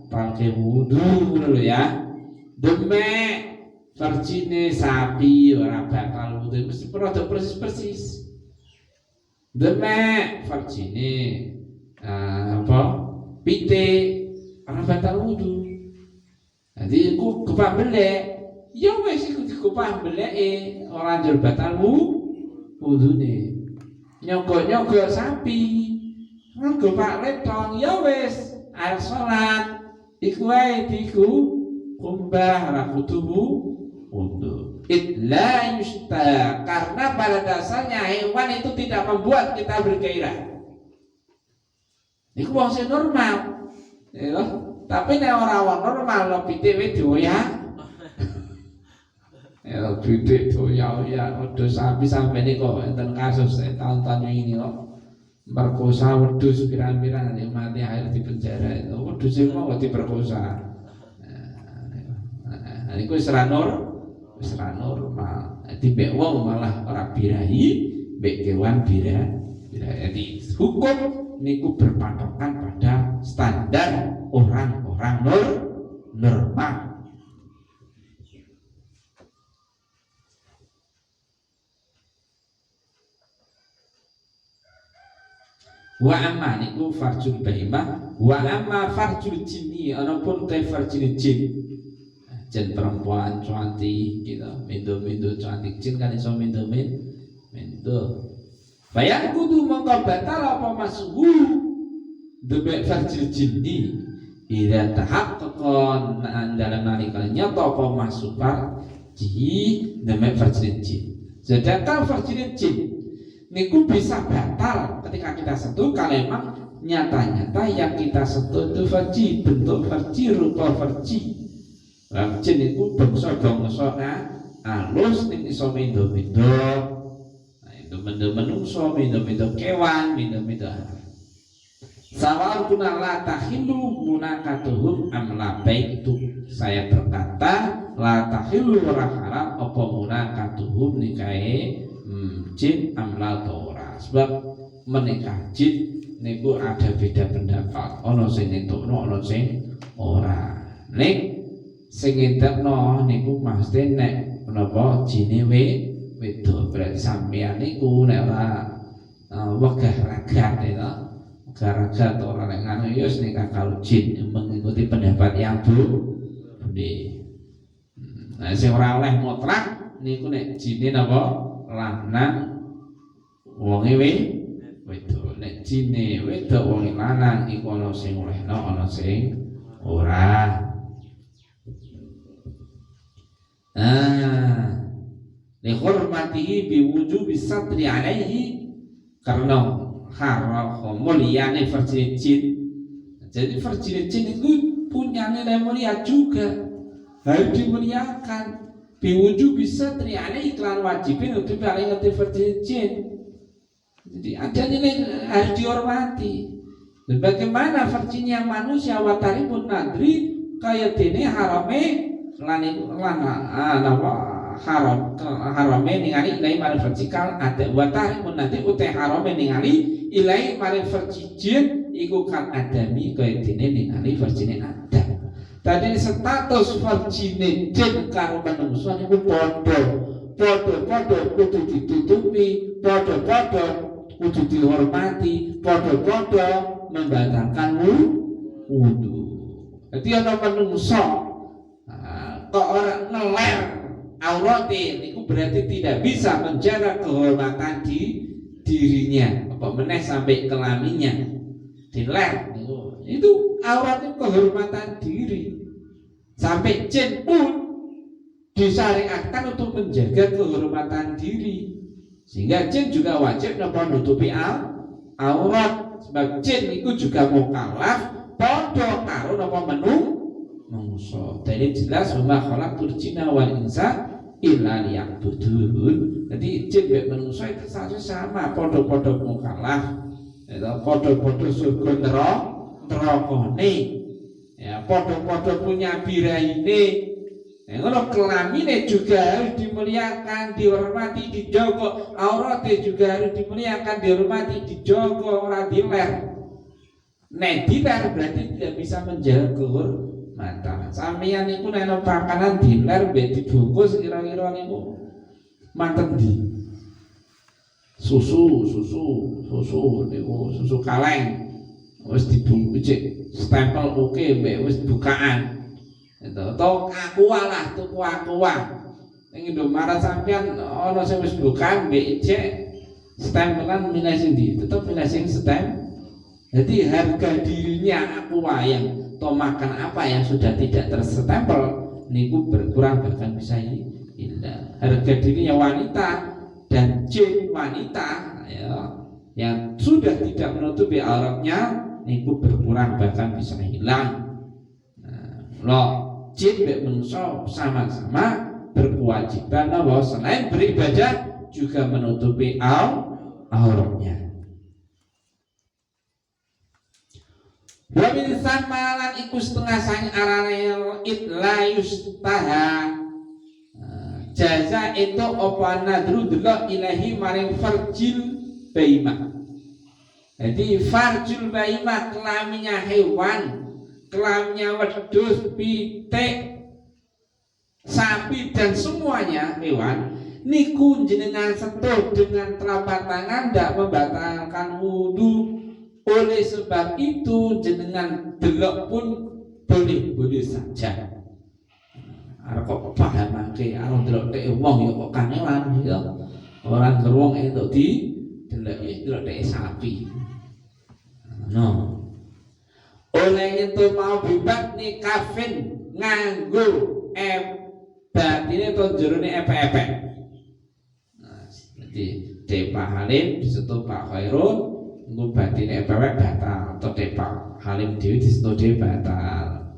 pakai wudu dulu ya demi verjine sapi ora bakal wudu mesti produk persis demek verjine apa pite ora bakal wudu jadi ku kepah belek ya wis iku dikupah beleke ora njur batal wudune nyogok sapi nggo pak letong ya wis arep salat iku wae diku kumbah ra kudu untuk itla yusta karena pada dasarnya hewan itu tidak membuat kita bergairah. Ini wong sing normal, ya. Tapi nek ora normal lo pitik wis doyak. Ya pitik doyak ya wedhus sapi sampai ini kok enten kasus tahun-tahun ini kok merkosa wedhus pirang-pirang mati akhir di penjara itu wedhus itu kok diperkosa. Nah, ini wis ora normal. Dadi mbek wong malah ora birahi, mbek kewan birahi. Jadi hukum niku berpatokan pada standar orang-orang normal. Wa amma niku farjul bahimah, wa amma farjul jinni ana pun te farjul jin. Jin perempuan cantik gitu, mendo cantik jin kan iso mendo. Bayang kudu mongko batal apa masuhu debek farjil jinni ida tahaqqaqan dalam nalika nyata apa masuk farji debek farjil jin. Sedangkan farjil jin niku bisa batal ketika kita sentuh kalau emang nyata-nyata yang kita sentuh itu farji, bentuk farji, rupa farji. Jin niku bangsa-bangsa alus ning iso mendo-mendo. Mendo menungso, mendo kewan, mendo sawal kuna la tahilu munakatuhum amla baik itu saya berkata la tahilu haram apa munakatuhum nikahe jin amla tora. Sebab menikah jin niku ada beda pendapat, ono sing nentokno ono sing ora. Nek sing ngentekno niku mesti nek menapa jine wedok berarti sampeyan niku nek ora wegah ragat ya. Gara-gara orang yang nganu yus nikah kalau jin mengikuti pendapat yang budi. Nah, sing ora oleh mutlak niku nek jine napa lanang wonge wedok. Nek jine wedok wonge lanang iku ana sing olehno ana sing ora. Li hurmatihi biwujubi satri alaihi karena haram muliane farjil jin. Jadi farjil jin itu punya nilai mulia juga, harus dimuliakan. Biwujubi satri alaihi iklan wajibin untuk paling ngerti farjil jin. Jadi ada nilai harus dihormati. Dan bagaimana farjinya manusia watarimun nadri kayak dene harame harame ningali ilai mari vertikal ada watari nanti utai harame ningali ilai mari vertikal iku kan adami kaya dene ningali verjine ada. Tadi status verjine jin karo manungsa niku padha kudu ditutupi, padha kudu dihormati, padha membatalkan wudu. Jadi ana manungsa kok orang ngeler aurate niku berarti tidak bisa menjaga kehormatan di dirinya apa meneh sampai kelaminnya diler niku itu auratnya kehormatan diri. Sampai jin pun disyariatkan untuk menjaga kehormatan diri sehingga jin juga wajib napa nutupi aurat sebab jin itu juga mukallaf padha karo napa menungso. Jadi jelas wa khalaqtul jinna wal insa illa liya'budun. Jadi jin mek menungso itu sama, padha-padha mukallaf. Ya, padha-padha surga nerakane. Ya, padha-padha punya biraine. Ya, ngono kelamine juga harus dimuliakan, dihormati, dijogo. Aurate juga harus dimuliakan, dihormati, dijogo, ora diler. Nek diler berarti tidak bisa menjaga kehormatan. Sampeyan niku nek pakanan diler mbek dibungkus kira-kira niku manten di susu niku susu kaleng wis dibungkus stempel oke mbek wis bukaan. Atau aqua lah tuku aqua. Ning Indomaret sampeyan ana sing wis bukaan mbek ijek stempelan milih sing ndi? Tetep milih sing stempel. Jadi harga dirinya aqua yang atau makan apa yang sudah tidak terstempel niku berkurang bahkan bisa hilang. Harga dirinya wanita dan jin wanita ya, yang sudah tidak menutupi auratnya niku berkurang bahkan bisa hilang. Nah, jin dan manusia sama-sama berkewajiban bahwa selain beribadah juga menutupi auratnya. Wa min samalan iku setengah sang arane itla yustaha jaza itu apa nadru delok ilahi maring farjil baima. Jadi farjul baima kelaminnya hewan, kelaminnya wedhus, pitik, sapi dan semuanya hewan niku jenengan sentuh dengan telapak tangan tidak membatalkan wudu. Oleh sebab itu jenengan delok pun boleh saja. Arep kok pahamake arep delok tek wong ya kok kangelan ya. Orang gerwong entuk di delok ya delok dek sapi. No. Oleh itu mau bibat nih kafin nganggo batine to jerone epek-epek. Nah, jadi Pak Halim disentuh Pak Khairul nggo batine epek-epek batal atau Pak Halim dhewe disentuh dhewe batal.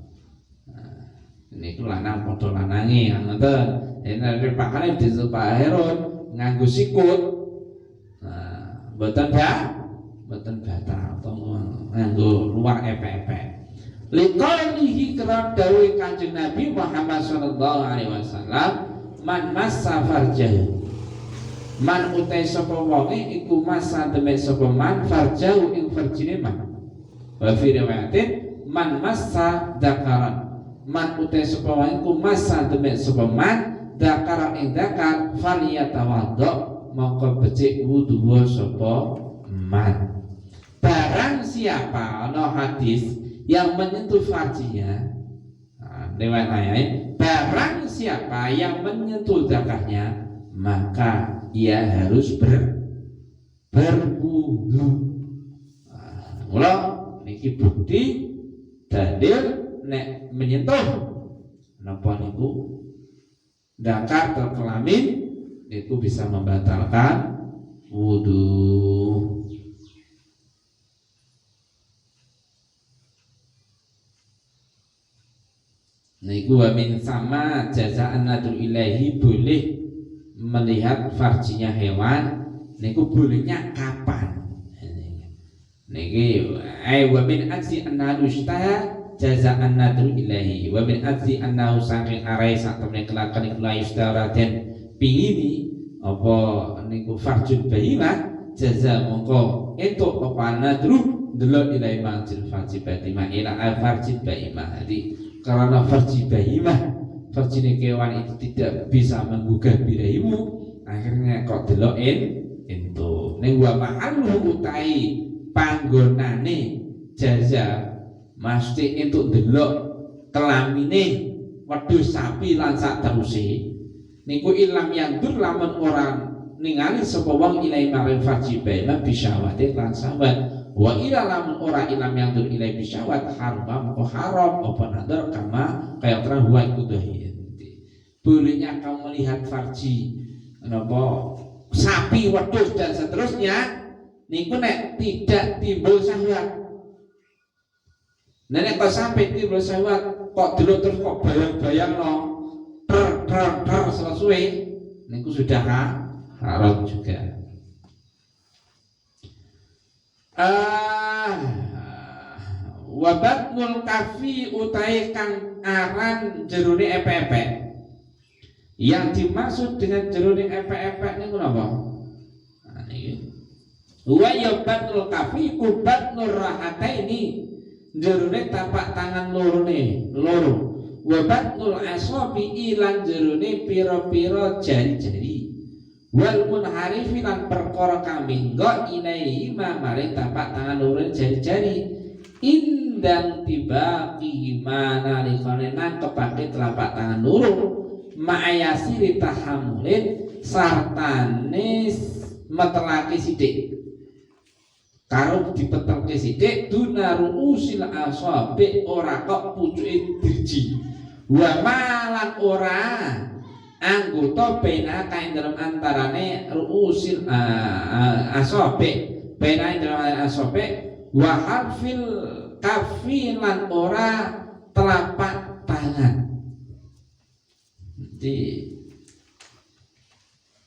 Nah, niku lanang padha lanange ngoten. Yen Pak Halim disentuh Pak Khairul nganggo sikut. Nah, mboten batal atau nganggo luar epek-epek. Liqaulihi kerana dawuh Kanjeng Nabi Muhammad sallallahu alaihi wasallam, man massa farjahu. Man utai sapa wonge iku massa demek sapa man farjahu ing farjine man. Wa fi riwayatin man massa dzakaran. Man utai sapa wonge iku massa demek sapa man dzakaran ing dzakar falyatawaddo mongko becik wudu sapa man. Barang siapa ana hadis yang menyentuh farjinya, lewat ayat, barang siapa yang menyentuh zakarnya, maka ia harus berwudu. Mula niki bukti dalil nek menyentuh napa niku zakar terkelamin niku bisa membatalkan wudu. Niku wa min sama jazaan nadru ilahi, boleh melihat farjinya hewan niku bolehnya kapan. Niki wa min aksi annahu istaha jazaan nadru ilahi wa min aksi annahu saking arai sak temene kelakuan iku la istaraten pingini apa niku farjul bahimah jaza mongko entuk apa nadru delok ilahi ma'jil farji batimah ila al farji bahimah. Jadi karena farji bahimah, farji kewan itu tidak bisa menggugah birahimu, akhirnya kok delokin itu. Ning wa mahallu utai panggonane jaza mesti entuk delok kelamine wedhus sapi lan sak teruse. Niku ilam yang dur lamun orang ningali sapa wong ilai maring farji bahimah bisyawate lan sahabat. Wa ila lamun ora ilam yang dur ilai bisyawat haram apa haram apa nadar kama kayak terang huwa ikudahi. Bolehnya kamu melihat farji napa sapi, wedhus dan seterusnya niku nek tidak timbul syahwat. Nek kok sampai timbul syahwat kok delok terus kok bayang-bayang no ter selesai niku sudah haram juga. Wabatnul kafi utai kang aran jerone epek-epek. Yang dimaksud dengan jerone epek-epek niku napa? Nah niki. Wa yabatnul kafi kubatnur rahataini, jerone tapak tangan loro. Wabatnul asabi ilan jerone pira-pira jari-jari. Wal munharifi lan perkara kami nggo ilaihi maring tapak tangan loro jari-jari indang tibaqi mana likane nangkepake telapak tangan loro ma'ayasiri tahammulin sartane metelake sithik karo dipetelke sithik dunaru usil asabi ora kok pucuke driji wa malan ora anggota bena kain dalam antarane ruusil asobe bena dalam asobe wa harfil kafilan ora telapak tangan. Jadi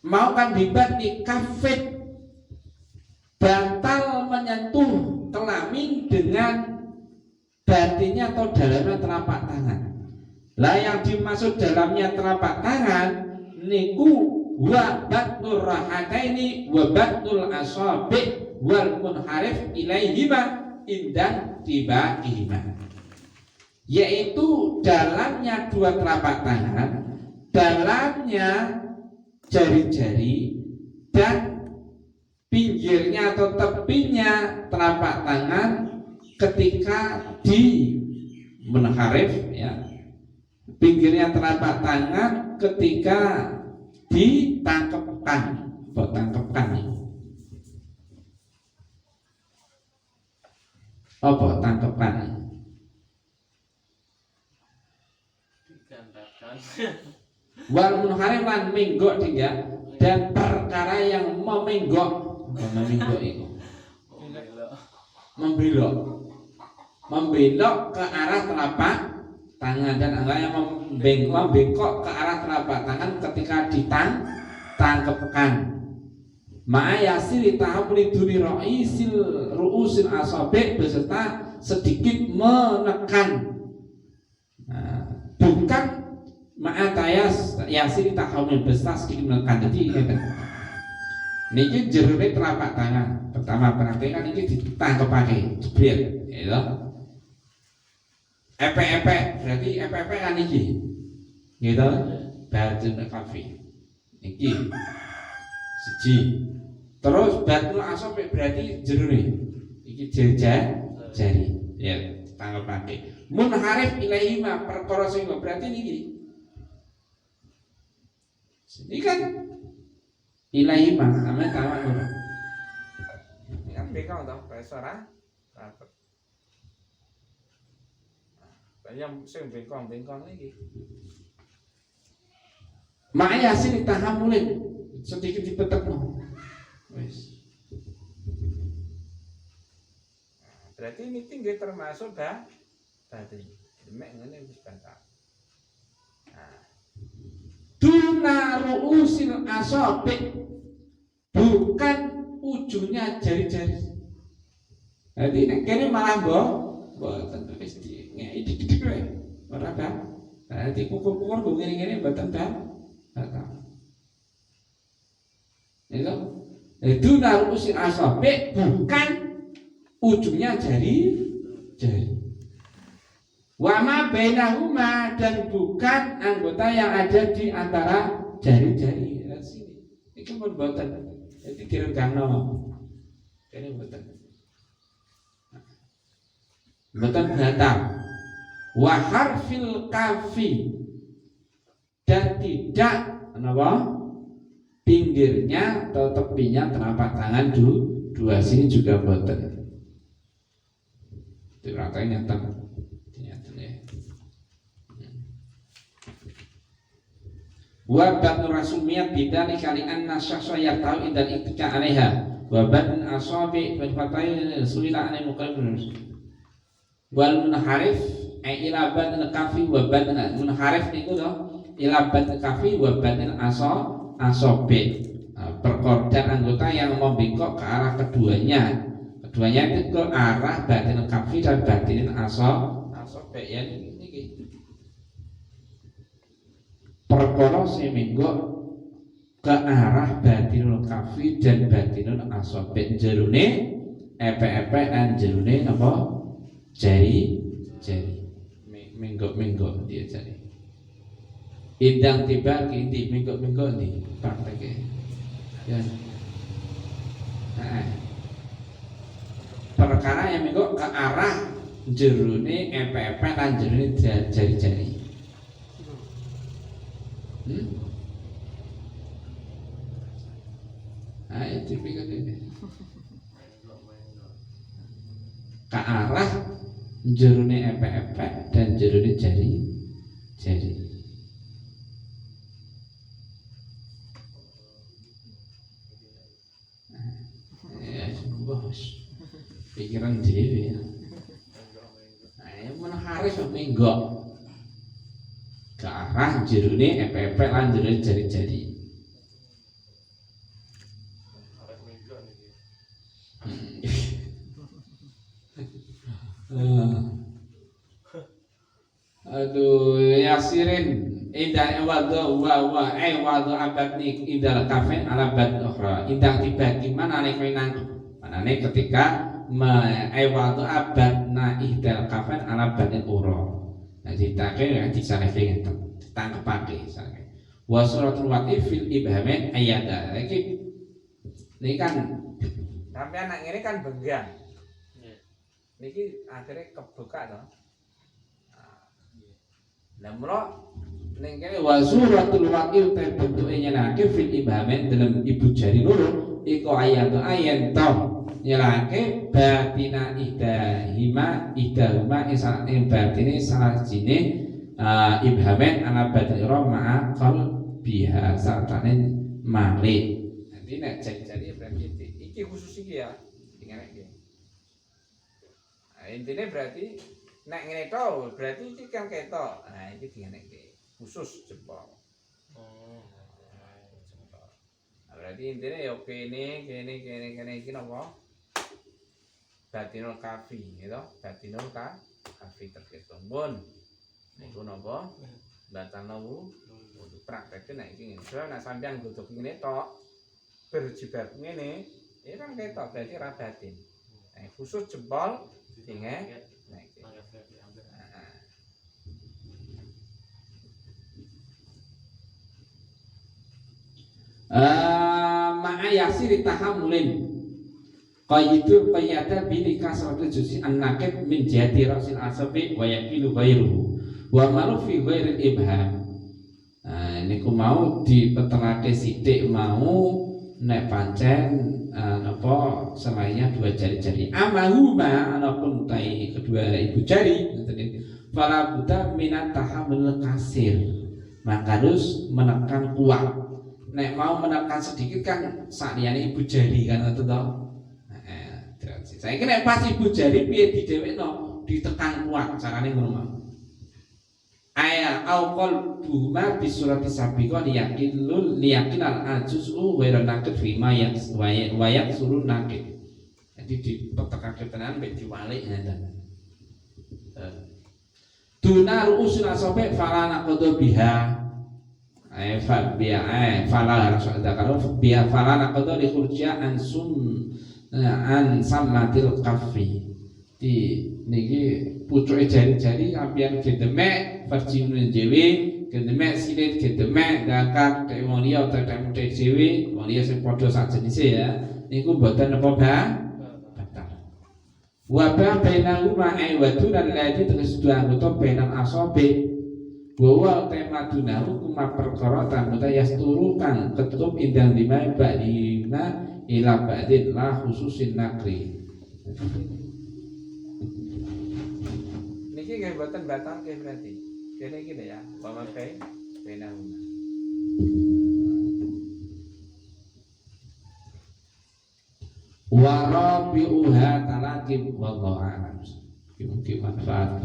mau kan bibat di kafit batal menyentuh kelamin dengan batinnya atau dalamnya telapak tangan. Lah yang dimaksud dalamnya telapak tangan niku wa batnur rahataini wa batnul asabi wal munharif ilaihima indan tibaihima, yaitu dalamnya dua telapak tangan, dalamnya jari-jari dan pinggirnya atau tepinya telapak tangan ketika di munharif ya. Pinggirnya telapak tangan ketika ditangkepkan, buat tangkepkan ini. apa tangkepan. Wal munharif lan menggok tinggal dan perkara yang memenggok. Memenggok itu membelok ke arah telapak tangan, dan angka yang membengkok ke arah telapak tangan ketika ditangkepkan. Ma'ayasir tahamuli duni ru'usil asabi beserta sedikit menekan. Bukan ma'atayas yasir tahamuli beserta sedikit menekan. Jadi niki jerone telapak tangan. Pertama perhatikan niki ditangkepake jebret, ya. Epek-epek berarti epek-epek kan niki. Gitu. Batul kafi. Niki. Siji. Terus batul asabi berarti jerone. Iki jari. Ya, tangkepake. Munharif ilaihi ma perkara sing berarti niki. Ini kan ilahi mah, namanya tawa dulu. Ini kan bengkong toh, bahasa rapet. Yang sing bengkong lagi. Makanya sini tahamulin sedikit dipetekno. Wis. Berarti ini tinggi termasuk berarti demek ngene wis bantah. Duna ru'usil asabi, bukan ujungnya jari-jari. Jadi nek kene malah mboten wis ngeki dik-dik wae. Ora ta. Berarti kukur-kukur go ngene-ngene mboten ta. Itu duna ru'usil asabi, bukan ujungnya jari-jari. Wa ma bainahuma, dan bukan anggota yang ada di antara jari-jari. Sini. Iki pun mboten. Jadi direngkangno. Kene mboten. Mboten batal. Wa harfil kafi, dan tidak napa? Pinggirnya atau tepinya telapak tangan dua sini juga mboten. Dirangkai nyata. Wa batnu rasumiyat bidani kali anna syakhsa yaqta'u idal ittika 'alaiha wa batn asabi wa fatai sulila an muqaddam wal munharif ay ila batn kafi wa batn munharif niku to ila batn kafi wa batn asabi, perkordan anggota yang membengkok ke arah keduanya itu ke arah batin kafi dan batin asabi ya niki perkara sing menggok ke arah batinul kafi dan batinul asabi, jerone epek-epek dan jerone apa jari menggok dia jari indang tiba kinti menggok nih prakteknya ya. Nah, perkara yang menggok ke arah jerone epek-epek dan jerone jari-jari. Itu pikir ini ke arah jerone epek-epek dan jerone jari. Ya, bos. Pikiran dewe. Nah, munharif menggok ke arah jerone epek-epek lan jerone jari-jari. Aduh yasirin indah wadu wa wadu abadni indal kafin ala bad ukhra indah dibagi mana nek nang manane ketika wadu abadna ihdal kafin ala badin ukhra. Nah ditake ya disalehke ngeten ditangkepake misalnya wa suratul waqi fil ibhamin ayada iki kan sampean nak ngene kan benggang niki akhirnya kebuka to. Lah mula ning kene wa suratul waqi te bentuke nyenake fil ibhamin dalam ibu jari loro iku ayatu ayen to nyelake batina idahuma ing batine salah jine ibhamen ala batira ma'a qalbiha sartane malik. Nanti nek jadi berarti iki khusus iki ya ngene iki. Nah, intine berarti nek ngene to berarti iki kan ketok. Nah, iki ngene iki khusus jempol. Berarti intinya ya kene iki napa? Batinul kafi, gitu. Batinul kafi terketon. Mun niku napa? Batanawu praktek nek iki ngene. Soale nek sampean godhog ngene tok berjibat ngene, iki kan ketok berarti ra batin. Nah, khusus jempol dinge nek iki. Ma'a yasiri tahammulin qayyidu qayyada bili kasratu juzi an-nakib min jihati rasil asabi wa yaqilu ghairuhu wa marufi ghairil ibham. Niku mau dipeterake sithik mau nek pancen napa selainnya dua jari-jari amahuma anapun tai kedua ibu jari fala buta minat tahammul kasir, maka harus menekan kuat. Nek mau menekan sedikit kan sakniyane ibu jari kan ngoten to. Saiki nek pas ibu jari piye didhewekno ditekan kuat carane ngono mau. Aya auqal buma bi surati sabiqah liyakin al ajuzu wa nakid fi ma wayak surun nakid. Jadi dipetekake tenan mek diwalik ngoten. Duna ru'usul asabi fala naqdu biha. Fala rasulullah kalau biya fala naqdu li khurja an sammatil kafi. Di niki pucuke jari-jari sampeyan gedemek verjine dhewe, gedemek silit gedemek dakat kaya wong liya tetek dhewe, wong liya sing padha sajenise ya. Niku mboten apa batal. Wa ba bainahuma aywadun alladhi terus dua anggota bainan asabi. Wa tema dunahu kuma perkara tanggota yasturukan ketutup indang lima ba'dina ila ba'din la khususin nakri. Niki nggih mboten batal nggih berarti. Kene iki ya, wa bae bainahuma. Wa rabi'uha talaqib wallahu a'lam. Mungkin manfaat